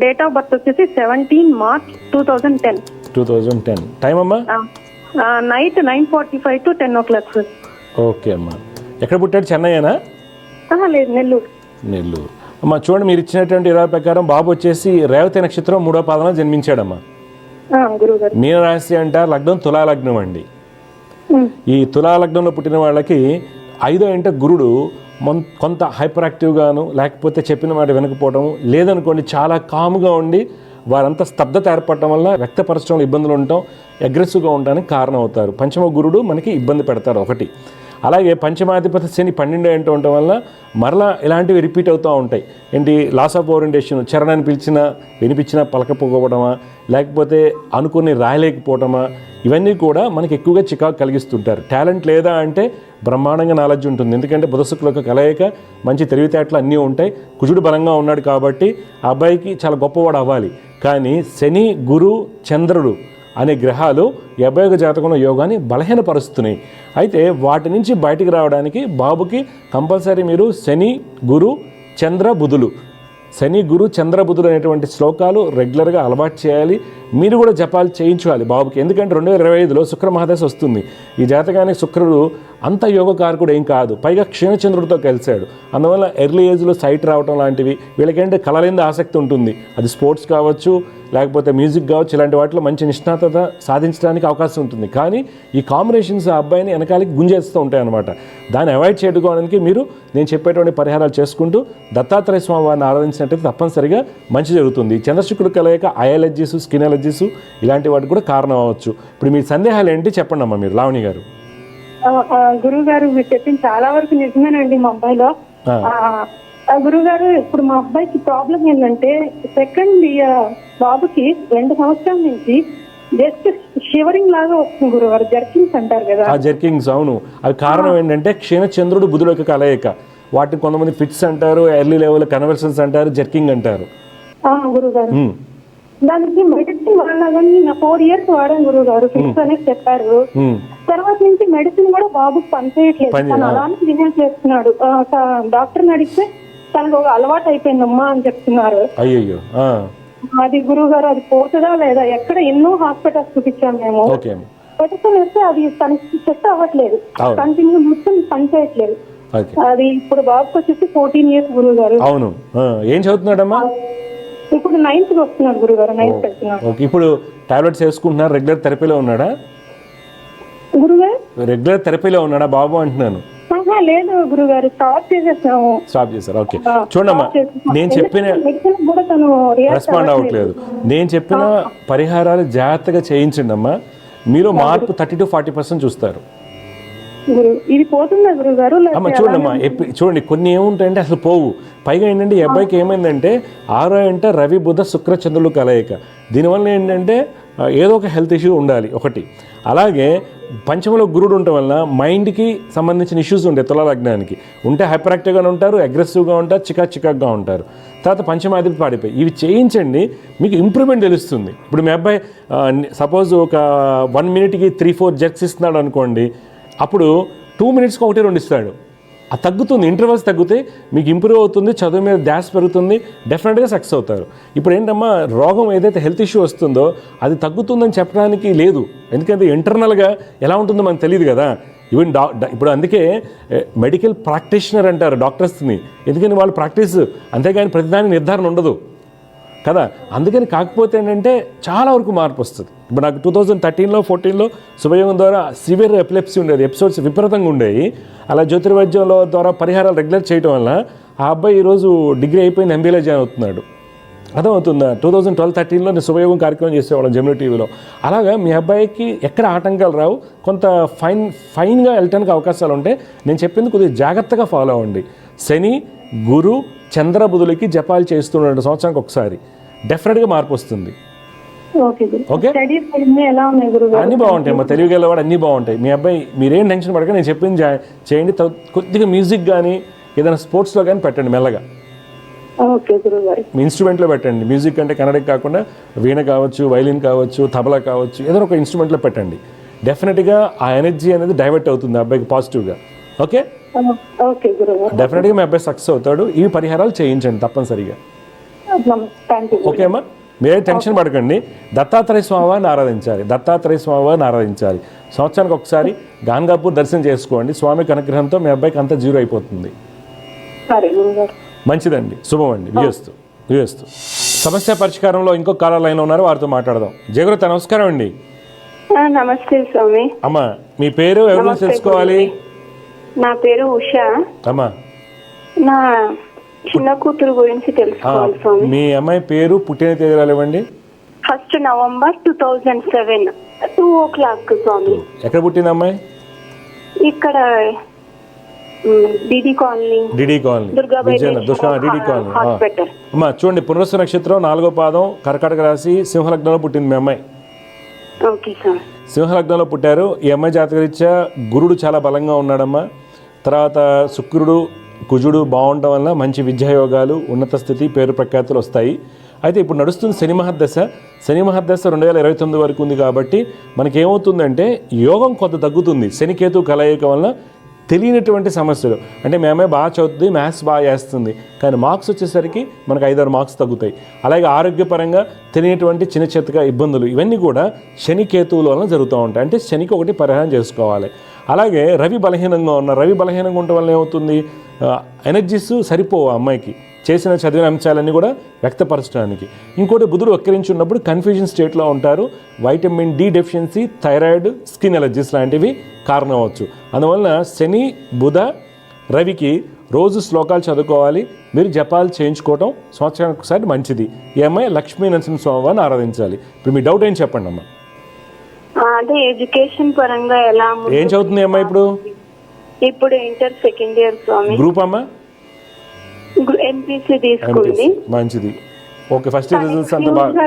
Date of birth వచ్చేసి 17 మార్చ్ 2010. టైం అమ్మా? Night 9:45 to 10 o'clock. ఓకే అమ్మా. ఎక్కడ పుట్టాడు? చెన్నైనా? లేదు, నెల్లూరు. అమ్మా చూడండి, మీరు ఇచ్చినటువంటి ఇరవై ప్రకారం బాబు వచ్చేసి రేవతి నక్షత్రం 3వ పాదన జన్మించాడమ్మా. మీనరాశి అంటారు, లగ్నం తులాలగ్నం అండి. ఈ తులాలగ్నంలో పుట్టిన వాళ్ళకి 5వ ఇంట గురుడు కొంత హైపర్ యాక్టివ్గాను, లేకపోతే చెప్పిన మాట వినకపోవడం, లేదనుకోండి చాలా కామ్గా ఉండి వారంతా స్తబ్దత ఏర్పడటం వల్ల వ్యక్తపరచడంలో ఇబ్బందులు ఉండటం, అగ్రెసివ్గా ఉండడానికి కారణం అవుతారు. పంచమ గురుడు మనకి ఇబ్బంది పెడతారు ఒకటి. అలాగే పంచమాధిపతి శని 12 ఇంట ఉండటం వల్ల మరలా ఇలాంటివి రిపీట్ అవుతూ ఉంటాయి. ఏంటి? లాస్ ఆఫ్ ఓరియంటేషన్, చరణాన్ని పిలిచినా వినిపించినా పలకపోవడమా, లేకపోతే అనుకుని రాయలేకపోవడమా, ఇవన్నీ కూడా మనకి ఎక్కువగా చికాకు కలిగిస్తుంటారు. టాలెంట్ లేదా అంటే బ్రహ్మాండంగా నాలెడ్జ్ ఉంటుంది. ఎందుకంటే బుధ శుక్రులకు కలయిక, మంచి తెలివితేటలు అన్నీ ఉంటాయి. కుజుడు బలంగా ఉన్నాడు కాబట్టి ఆ అబ్బాయికి చాలా గొప్పవాడు అవ్వాలి. కానీ శని, గురు, చంద్రుడు అనే గ్రహాలు 51 జాతకంలో యోగాన్ని బలహీనపరుస్తున్నాయి. అయితే వాటి నుంచి బయటికి రావడానికి బాబుకి కంపల్సరీ మీరు శని, గురు, చంద్ర, బుధులు, శని, గురు, చంద్ర, బుధులు అనేటువంటి శ్లోకాలు రెగ్యులర్గా అలవాటు చేయాలి. మీరు కూడా జపాలు చేయించాలి బాబుకి. ఎందుకంటే 2025లో శుక్ర మహాదశ వస్తుంది. ఈ జాతకానికి శుక్రుడు అంత యోగకారకుడు ఏం కాదు, పైగా క్షీణచంద్రుడితో కలిశాడు. అందువల్ల ఎర్లీ ఏజ్లో సైట్ రావడం లాంటివి, వీళ్ళకేంటే కళలేంది ఆసక్తి ఉంటుంది. అది స్పోర్ట్స్ కావచ్చు, లేకపోతే మ్యూజిక్ కావచ్చు, ఇలాంటి వాటిలో మంచి నిష్ణాతత సాధించడానికి అవకాశం ఉంటుంది. కానీ ఈ కాంబినేషన్స్ ఆ అబ్బాయిని వెనకాలకి గుంజేస్తూ ఉంటాయి అన్నమాట. దాన్ని అవాయిడ్ చేయడానికి మీరు నేను చెప్పేటువంటి పరిహారాలు చేసుకుంటూ దత్తాత్రేయ స్వామి వారిని ఆరాధించినట్టయితే తప్పనిసరిగా మంచి జరుగుతుంది. చంద్రశుక్రుడు కలయిక ఐ అలర్జీస్, స్కిన్ అలర్జీస్ ఇలాంటి వాటికి కూడా కారణం అవ్వచ్చు. ఇప్పుడు మీ సందేహాలు ఏంటి చెప్పండి అమ్మా మీరు, లావణి గారు. గురువు గారు మీరు చెప్పింది చాలా వరకు నిజమేనండి. మా అబ్బాయిలో గురువు గారు ఇప్పుడు మా అబ్బాయికి ప్రాబ్లం ఏంటంటే సెకండ్ ఇయర్ బాబుకి 2 సంవత్సరాల నుంచి జస్ట్ షివరింగ్ లాగా వస్తుంది గురుగారు. జర్కింగ్స్ అంటారు కదా. ఆ జర్కింగ్స్, అవును. అది కారణం ఏంటంటే క్షీణచంద్రుడు బుధుడు యొక్క కలయిక. వాటిని కొంతమంది ఫిట్స్ అంటారు, ఎర్లీ లెవెల్ కన్వర్షన్స్ అంటారు, జర్కింగ్ అంటారు. గురుగారు దానికి మెడిసిన్ వాడినాగాని 4 years వాడాను గురుగారు. ఫిట్స్ అనేది చెప్పారు. తర్వాత నుంచి మెడిసిన్ కూడా బాబుకి పనిచేయట్లేదు. తను అలానే బిహేవ్ చేస్తున్నాడు. డాక్టర్ని అడిగితే తనకు ఒక అలవాటు అయిపోయిందమ్మా అని చెప్తున్నారు. అయ్యో, అది గురువు గారు అది పోతుందా లేదా? ఎక్కడ ఎన్నో హాస్పిటల్స్ చూపించాము మేము. మెడిసిన్ వేస్తే అది తనకి సెట్ అవ్వట్లేదు, కంటిన్యూ మొత్తం పని చేయట్లేదు. అది ఇప్పుడు బాబుకి వచ్చేసి 14 years గురువు గారు. అవును. ఏం చదువుతున్నాడమ్మా? ఇప్పుడు 9th వస్తున్నాడు గురువు గారు. 9th వెళ్తున్నాడు. ఇప్పుడు టాబ్లెట్స్ వేసుకుంటున్నారు? రెగ్యులర్ థెరపీలో ఉన్నాడా గురుగారు? రెగ్యులర్ థెరపీలో ఉన్నాడా బాబు అంటున్నాను. లేదు గురుగారు, స్టాప్ చేశారు. ఓకే, చూడమ్మా, నేను చెప్పిన రెస్పాండ్ అవ్వట్లేదు. నేను చెప్పిన పరిహారాలు జాగ్రత్తగా చేయించండి అమ్మా. మీరు మార్పు 30 to 40% చూస్తారు. ఇది పోతుందా గురుగారు? అమ్మ చూడమ్మా, చూడండి కొన్ని ఏముంటాయంటే అసలు పోవు. పైగా ఏంటంటే ఈ అబ్బాయికి ఏమైందంటే 6వ ఇంట రవి, బుధ, శుక్ర, చంద్రులు కలయిక. దీనివల్ల ఏంటంటే ఏదో ఒక హెల్త్ ఇష్యూ ఉండాలి ఒకటి. అలాగే పంచమలో గురుడు ఉండటం వలన మైండ్కి సంబంధించిన ఇష్యూస్ ఉంటాయి తులా లగ్నానికి. ఉంటే హైపర్ యాక్టివ్గా ఉంటారు, అగ్రెసివ్గా ఉంటారు, చికాక్గా ఉంటారు. తర్వాత పంచమాధిపతి పాడిపోయి ఇవి చేయించండి, మీకు ఇంప్రూవ్మెంట్ తెలుస్తుంది. ఇప్పుడు మీ అబ్బాయి సపోజ్ ఒక 1 మినిట్కి 3-4 జర్క్స్ ఇస్తున్నాడు అనుకోండి, అప్పుడు 2 మినిట్స్కి 1-2 ఇస్తాడు. అది తగ్గుతుంది, ఇంటర్వల్స్ తగ్గుతాయి, మీకు ఇంప్రూవ్ అవుతుంది, చదువు మీద ధ్యాస పెరుగుతుంది, డెఫినెట్గా సక్సెస్ అవుతారు. ఇప్పుడు ఏంటమ్మా, రోగం ఏదైతే హెల్త్ ఇష్యూ వస్తుందో అది తగ్గుతుందని చెప్పడానికి లేదు, ఎందుకంటే ఇంటర్నల్గా ఎలా ఉంటుందో మనకు తెలియదు కదా. ఈవెన్ ఇప్పుడు అందుకే మెడికల్ ప్రాక్టీషనర్ అంటారు డాక్టర్స్ని, ఎందుకని వాళ్ళు ప్రాక్టీస్, అంతేగాని ప్రతిదాని నిర్ధారణ ఉండదు కదా. అందుకని కాకపోతే ఏంటంటే చాలా వరకు మార్పు వస్తుంది. ఇప్పుడు నాకు 2013-14లో శుభయోగం ద్వారా సివియర్ ఎపిలెప్సీ ఉండేది, ఎపిసోడ్స్ విపరీతంగా ఉండేవి. అలా జ్యోతిర్వైద్యంలో ద్వారా పరిహారాలు రెగ్యులర్ చేయడం వల్ల ఆ అబ్బాయి ఈరోజు డిగ్రీ అయిపోయింది, ఎంబీఏలో జాయిన్ అవుతున్నాడు. అర్థమవుతుందా? 2012-13లో నేను శుభయోగం కార్యక్రమం చేసేవాళ్ళం జెమినీ టీవీలో. అలాగా మీ అబ్బాయికి ఎక్కడ ఆటంకాలు రావు, కొంత ఫైన్గా వెళ్ళటానికి అవకాశాలు ఉంటాయి. నేను చెప్పింది కొద్దిగా జాగ్రత్తగా ఫాలో అవ్వండి. శని, గురు, చంద్ర, బుధులకి జపాలు చేస్తున్న సంవత్సరానికి ఒకసారి డెఫినెట్గా మార్పు వస్తుంది. ఓకే, అన్నీ బాగుంటాయి అమ్మా, తెలివిగలవాడు అన్నీ బాగుంటాయి. మీ అబ్బాయి మీరేం టెన్షన్ పడక, నేను చెప్పింది చేయండి. కొద్దిగా మ్యూజిక్ కానీ ఏదైనా స్పోర్ట్స్లో కానీ పెట్టండి మెల్లగా. మీ ఇన్స్ట్రుమెంట్లో పెట్టండి. మ్యూజిక్ అంటే కన్నడకి కాకుండా వీణ కావచ్చు, వైలిన్ కావచ్చు, తబలా కావచ్చు, ఏదైనా ఒక ఇన్స్ట్రుమెంట్లో పెట్టండి. డెఫినెట్గా ఆ ఎనర్జీ అనేది డైవర్ట్ అవుతుంది అబ్బాయికి పాజిటివ్గా. ఓకే, డెఫినెట్గా మీ అబ్బాయి సక్సెస్ అవుతాడు. ఈ పరిహారాలు చేయించండి తప్పనిసరిగా. ఓకే అమ్మా, మీరే టెన్షన్ పడకండి. దత్తాత్రేయ స్వామివారిని ఆరాధించాలి, దత్తాత్రేయ స్వామివారిని ఆరాధించాలి. సంవత్సరానికి ఒకసారి గాన్గాపూర్ దర్శనం చేసుకోండి. స్వామి అనుగ్రహంతో మీ అబ్బాయికి అంతా జీరో అయిపోతుంది. మంచిదండి, శుభమండి. విజయస్తు. సమస్య పరిష్కారంలో ఇంకో కాలర్ లైన్లో ఉన్నారు, వారితో మాట్లాడదాం. జయగురుత నమస్కారం అండి. నమస్తే స్వామి. అమ్మా మీ పేరు, ఎవరి గురించి తెలుసుకోవాలి? నా పేరు ఉషా. అమ్మా నా చిన్న కూతురు గురించి తెలుసుకోవాలి స్వామి. మీ అమ్మాయి పేరు, పుట్టిన తేదీలు ఇవ్వండి. 1 నవంబర్ 2007 2:00 స్వామి. ఎక్కడ పుట్టింది అమ్మాయి? ఇక్కడ డిడి కాలనీ. DD colony. అమ్మా చూడండి, పునరుసు నక్షత్రం 4వ పాదం, కర్కాటక రాశి, సింహలగ్నంలో పుట్టింది మీ అమ్మాయి. సింహలగ్నంలో పుట్టారు. ఈ అమ్మాయి జాతకరీత్యా గురుడు చాలా బలంగా ఉన్నాడమ్మా. తర్వాత శుక్రుడు, కుజుడు బాగుండడం వల్ల మంచి విద్యాయోగాలు, ఉన్నత స్థితి, పేరు ప్రఖ్యాతులు వస్తాయి. అయితే ఇప్పుడు నడుస్తుంది శని మహర్దశ. శని మహర్దశ 2029 వరకు ఉంది కాబట్టి మనకేమవుతుందంటే యోగం కొంత తగ్గుతుంది. శనికేతు కలయిక వల్ల తెలియనటువంటి సమస్యలు, అంటే మీ అమ్మాయి బాగా చదువుతుంది, మ్యాథ్స్ బాగా చేస్తుంది, కానీ మార్క్స్ వచ్చేసరికి మనకు 5-6 మార్క్స్ తగ్గుతాయి. అలాగే ఆరోగ్యపరంగా తెలియనటువంటి చిన్న చిత్తగా ఇబ్బందులు, ఇవన్నీ కూడా శని కేతువుల వలన జరుగుతూ ఉంటాయి. అంటే శనికి ఒకటి పరిహారం చేసుకోవాలి. అలాగే రవి బలహీనంగా ఉండటం వల్ల ఏమవుతుంది, ఎనర్జీస్ సరిపోవు అమ్మాయికి చేసిన చదివిన అంశాలన్నీ కూడా వ్యక్తపరచడానికి. ఇంకోటి బుధుడు వక్రించి ఉన్నప్పుడు కన్ఫ్యూజన్ స్టేట్లో ఉంటారు. Vitamin D deficiency, thyroid, skin allergies లాంటివి కారణం అవ్వచ్చు. అందువలన శని, బుధ, రవికి రోజు శ్లోకాలు చదువుకోవాలి. మీరు జపాలు చేయించుకోవటం సంవత్సరానికి ఒకసారి మంచిది. ఈ అమ్మాయి లక్ష్మీ నరసింహస్వామిని ఆరాధించాలి. ఇప్పుడు మీ డౌట్ ఏం చెప్పండి అమ్మా. అంటే ఎడ్యుకేషన్ పరంగా ఎలా, ఏం చదువుతుంది అమ్మా ఇప్పుడు? ఇప్పుడు ఇంటర్ సెకండ్ ఇయర్ స్వామి. గ్రూప్ అమ్మా? ఎంపీసీ తీసుకుంది. మంచిది. ఓకే, ఫస్ట్ ఇయర్ రిజల్ట్స్ అంతా బాగా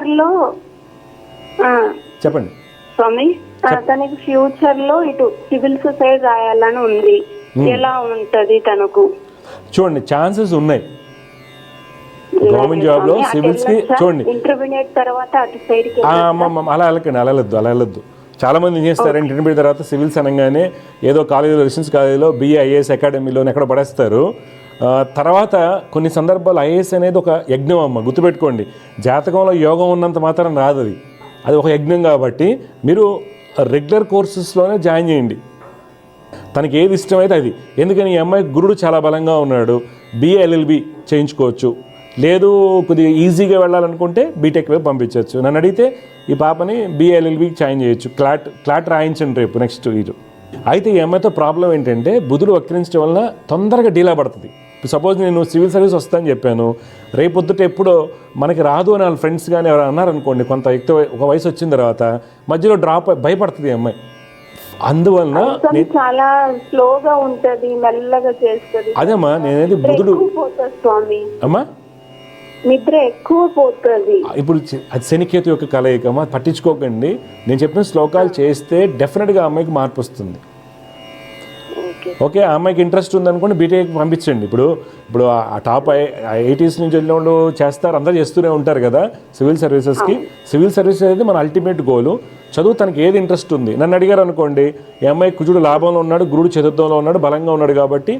చెప్పండి స్వామి. తనకి ఫ్యూచర్ లో ఇటు సివిల్ సొసైటీ రాయాలని ఉంది, ఎలా ఉంటది తనకు? చూడండి, ఛాన్సెస్ ఉన్నాయి గవర్నమెంట్ జాబ్ లో, సివిల్స్ కి. చూడండి, ఇంటర్మీడియట్ తర్వాత అటు సైడ్ కి అలా వెళ్ళొద్దు. చాలా మంది ఏం చేస్తారంటే ఇంటర్మీడియట్ తర్వాత సివిల్స్ అనగానే ఏదో కాలేజీలో, రెసిడెన్స్ కాలేజీలో, BA IAS అకాడమీలో ఎక్కడ పడేస్తారు. తర్వాత కొన్ని సందర్భాలు ఐఏఎస్ అనేది ఒక యజ్ఞం అమ్మ, గుర్తుపెట్టుకోండి. జాతకంలో యోగం ఉన్నంత మాత్రం రాదు, అది ఒక యజ్ఞం. కాబట్టి మీరు రెగ్యులర్ కోర్సెస్లోనే జాయిన్ చేయండి, తనకి ఏది ఇష్టమైతే అది. ఎందుకని ఈ అమ్మాయి గురుడు చాలా బలంగా ఉన్నాడు. BA LLB చేయించుకోవచ్చు, లేదు కొద్దిగా ఈజీగా వెళ్ళాలనుకుంటే బీటెక్ వైపు పంపించవచ్చు. నన్ను అడిగితే ఈ పాపని BA LLBకి జాయిన్ చేయొచ్చు. క్లాట్ రాయించండి రేపు నెక్స్ట్ ఇయర్. అయితే ఈ అమ్మాయితో ప్రాబ్లం ఏంటంటే బుధుడు వక్రించడం వల్ల తొందరగా డీలా పడుతుంది. సపోజ్ నేను సివిల్ సర్వీస్ వస్తానని చెప్పాను, రేపొద్దుట ఎప్పుడో మనకి రాదు అని వాళ్ళ ఫ్రెండ్స్ కానీ ఎవరు అన్నారనుకోండి, కొంత ఎక్కువ ఒక వయసు వచ్చిన తర్వాత మధ్యలో డ్రాప్ భయపడుతుంది అమ్మాయి. అందువలన చాలా స్లోగా ఉంటది, మెల్లగా చేస్తుంది. అదేమ్మా నేనేది బుధుడు స్వామి అమ్మా నిద్ర ఎక్కువ పోతుంది. ఇప్పుడు అది శనికేతు యొక్క కలయికమా, పట్టించుకోకండి. నేను చెప్పిన శ్లోకాలు చేస్తే డెఫినెట్గా ఆ అమ్మాయికి మార్పు వస్తుంది. ఓకే, ఆ అమ్మాయికి ఇంట్రెస్ట్ ఉందనుకోండి బీటెక్ పంపించండి. ఇప్పుడు ఆ టాప్ 80s నుంచి వెళ్ళిన వాళ్ళు చేస్తారు, అందరూ చేస్తూనే ఉంటారు కదా సివిల్ సర్వీసెస్కి. సివిల్ సర్వీసెస్ అనేది మన అల్టిమేట్ గోలు. చదువు తనకి ఏది ఇంట్రెస్ట్ ఉంది. నన్ను అడిగారు అనుకోండి, ఈ అమ్మాయి కుజుడు లాభంలో ఉన్నాడు, గురుడు చతుర్థంలో ఉన్నాడు, బలంగా ఉన్నాడు కాబట్టి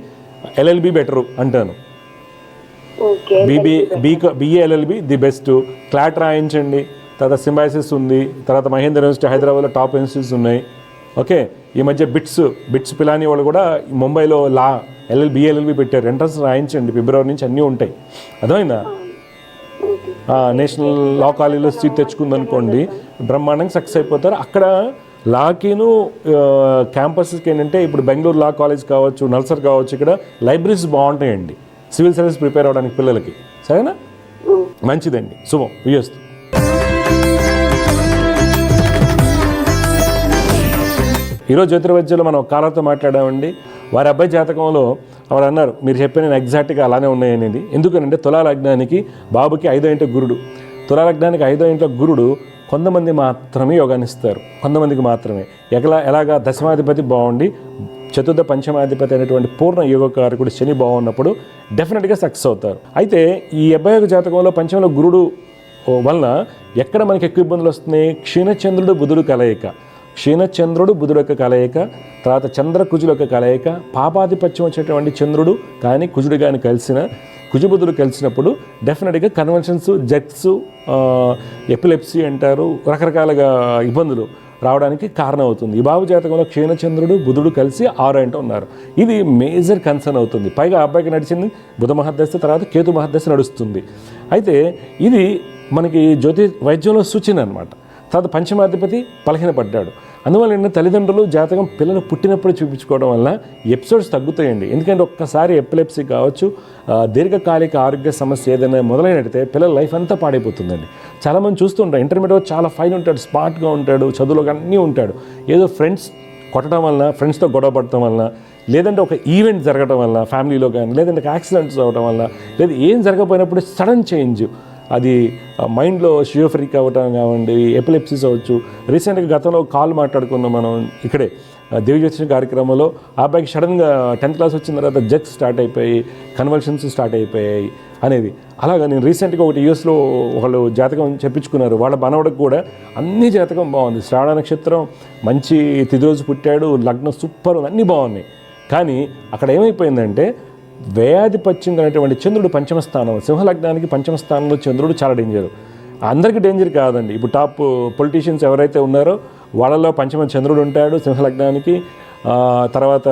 LLB బెటరు అంటాను. BA LLB the best. CLAT రాయించండి. తర్వాత సింబాసిస్ ఉంది, తర్వాత మహేంద్ర యూనివర్సిటీ హైదరాబాద్లో టాప్ ఇన్స్టిట్యూట్స్ ఉన్నాయి. ఓకే, ఈ మధ్య బిట్స్ పిలాని వాళ్ళు కూడా ముంబైలో BA LLB పెట్టారు. ఎంట్రన్స్ రాయించండి, ఫిబ్రవరి నుంచి అన్నీ ఉంటాయి. అర్థమైందా? నేషనల్ లా కాలేజీలో సీట్ తెచ్చుకుందనుకోండి బ్రహ్మాండంగా సక్సెస్ అయిపోతారు. అక్కడ లాకిను క్యాంపస్కి ఏంటంటే ఇప్పుడు బెంగళూరు లా కాలేజ్ కావచ్చు, నల్సర్ కావచ్చు, ఇక్కడ లైబ్రరీస్ బాగుంటాయండి సివిల్ సర్వీస్ ప్రిపేర్ అవ్వడానికి పిల్లలకి. సరేనా? మంచిదండి. శుభం. వియస్తు. ఈరోజు జ్యోతిర్వైద్యంలో మనం కాలతో మాట్లాడామండి. వారి అబ్బాయి జాతకంలో వారు అన్నారు, మీరు చెప్పిన నేను ఎగ్జాక్ట్గా అలానే ఉన్నాయనేది. ఎందుకనంటే తులా లగ్నానికి బాబుకి 5వ ఇంట గురుడు. తులా లగ్నానికి 5వ ఇంట గురుడు కొంతమంది మాత్రమే యోగాన్ని ఇస్తారు, కొంతమందికి మాత్రమే. ఎలాగా దశమాధిపతి బాగుండి చతుర్థ పంచమాధిపతి అనేటువంటి పూర్ణ యోగకారకుడు శని బాగున్నప్పుడు డెఫినెట్గా సక్సెస్ అవుతారు. అయితే ఈ అబ్బాయి యొక్క జాతకంలో పంచమంలో గురుడు వలన ఎక్కడ మనకి ఎక్కువ ఇబ్బందులు వస్తున్నాయి? క్షీణచంద్రుడు బుధుడు కలయిక, క్షీణచంద్రుడు బుధుడు యొక్క కలయిక, తర్వాత చంద్ర కుజుల యొక్క కలయిక, పాపాధిపత్యం వచ్చేటువంటి చంద్రుడు కానీ కుజుడు కానీ కుజబుధుడు కలిసినప్పుడు డెఫినెట్గా కన్వల్షన్స్, జెట్స్, ఎపిలెప్సీ అంటారు, రకరకాలుగా ఇబ్బందులు రావడానికి కారణం అవుతుంది. ఈ బాబు జాతకంలో క్షీణచంద్రుడు బుధుడు కలిసి 6 ఇంట ఉన్నారు. ఇది మేజర్ కన్సర్న్ అవుతుంది. పైగా అబ్బాయికి నడిచింది బుధ మహాదశ, తర్వాత కేతు మహాదశ నడుస్తుంది. అయితే ఇది మనకి జ్యోతి వైద్యంలో సూచన అనమాట. తర్వాత పంచమాధిపతి బలహీనపడ్డాడు. అందువల్ల ఏంటంటే తల్లిదండ్రులు జాతకం పిల్లలు పుట్టినప్పుడు చూపించుకోవడం వల్ల ఎపిసోడ్స్ తగ్గుతాయండి. ఎందుకంటే ఒక్కసారి ఎపిలెప్సీ కావచ్చు, దీర్ఘకాలిక ఆరోగ్య సమస్య ఏదైనా మొదలైనట్టయితే పిల్లల లైఫ్ అంతా పాడైపోతుందండి. చాలామంది చూస్తుంటారు, ఇంటర్మీడియట్ చాలా ఫైన్ ఉంటాడు, స్మార్ట్గా ఉంటాడు, చదువులో అన్నీ ఉంటాడు, ఏదో ఫ్రెండ్స్ కొట్టడం వలన, ఫ్రెండ్స్తో గొడవ పడటం వలన, లేదంటే ఒక ఈవెంట్ జరగడం వల్ల ఫ్యామిలీలో కానీ, లేదంటే యాక్సిడెంట్స్ అవ్వడం వల్ల, లేదా ఏం జరగకపోయినప్పుడు సడన్ చేంజ్, అది మైండ్లో షియోఫ్రిక్ అవ్వటం కావండి, ఎపిలెప్సిస్ అవ్వచ్చు. రీసెంట్గా గతంలో కాల్ మాట్లాడుకున్నాం మనం ఇక్కడే దివ్యజ్యోతిషం కార్యక్రమంలో. ఆ అబ్బాయికి సడన్గా 10th క్లాస్ వచ్చిన తర్వాత జెట్స్ స్టార్ట్ అయిపోయి, కన్వల్షన్స్ స్టార్ట్ అయిపోయాయి అనేది. అలాగా నేను రీసెంట్గా ఒకటి యూఎస్లో వాళ్ళు జాతకం చెప్పించుకున్నారు. వాళ్ళ మనవడికి కూడా అన్ని జాతకం బాగుంది. శ్రావణ నక్షత్రం మంచి తిథి రోజు పుట్టాడు, లగ్నం సూపర్, అన్నీ బాగున్నాయి. కానీ అక్కడ ఏమైపోయిందంటే వ్యయాధిపత్యం అనేటువంటి చంద్రుడు పంచమ స్థానం, సింహలగ్నానికి పంచమ స్థానంలో చంద్రుడు చాలా డేంజర్. అందరికీ డేంజర్ కాదండి. ఇప్పుడు టాప్ పొలిటీషియన్స్ ఎవరైతే ఉన్నారో వాళ్ళలో పంచమ చంద్రుడు ఉంటాడు సింహలగ్నానికి. తర్వాత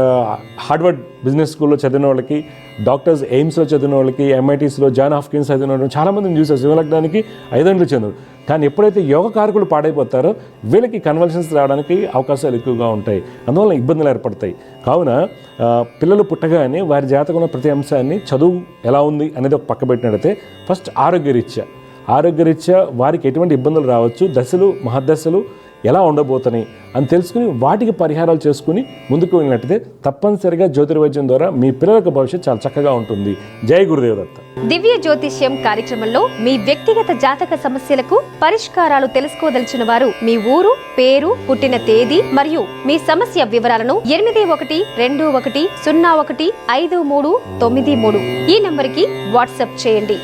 హార్వర్డ్ బిజినెస్ స్కూల్లో చదివిన వాళ్ళకి, డాక్టర్స్ ఎయిమ్స్లో చదివిన వాళ్ళకి, MITస్లో జాన్ హాప్కిన్స్ చదివిన వాళ్ళు చాలామందిని చూసారు సింహలగ్నానికి 5వ ఇంట్లో చంద్రుడు. కానీ ఎప్పుడైతే యోగ కారకులు పాడైపోతారో వీళ్ళకి కన్వల్షన్స్ రావడానికి అవకాశాలు ఎక్కువగా ఉంటాయి. అందువల్ల ఇబ్బందులు ఏర్పడతాయి. కావున పిల్లలు పుట్టగానే వారి జాతకంలో ప్రతి అంశాన్ని చదువు ఎలా ఉంది అనేది ఒక పక్క పెట్టినట్టయితే ఫస్ట్ ఆరోగ్యరీత్యా వారికి ఎటువంటి ఇబ్బందులు రావచ్చు, దశలు మహద్దశలు ఎలా ఉండబోతున్నాయి అని తెలుసుకుని వాటికి పరిహారాలు చేసుకుని ముందుకు వెళ్ళినట్టయితే తప్పనిసరిగా జ్యోతిర్వైద్యం ద్వారా మీ పిల్లలకు భవిష్యత్తు చాలా చక్కగా ఉంటుంది. జై గురుదేవ్ దత్త. దివ్య జ్యోతిష్యం కార్యక్రమంలో మీ వ్యక్తిగత జాతక సమస్యలకు పరిష్కారాలు తెలుసుకోదలిచిన వారు మీ ఊరు, పేరు, పుట్టిన తేదీ మరియు మీ సమస్య వివరాలను 8121015393 ఈ నంబర్కి వాట్సాప్ చేయండి.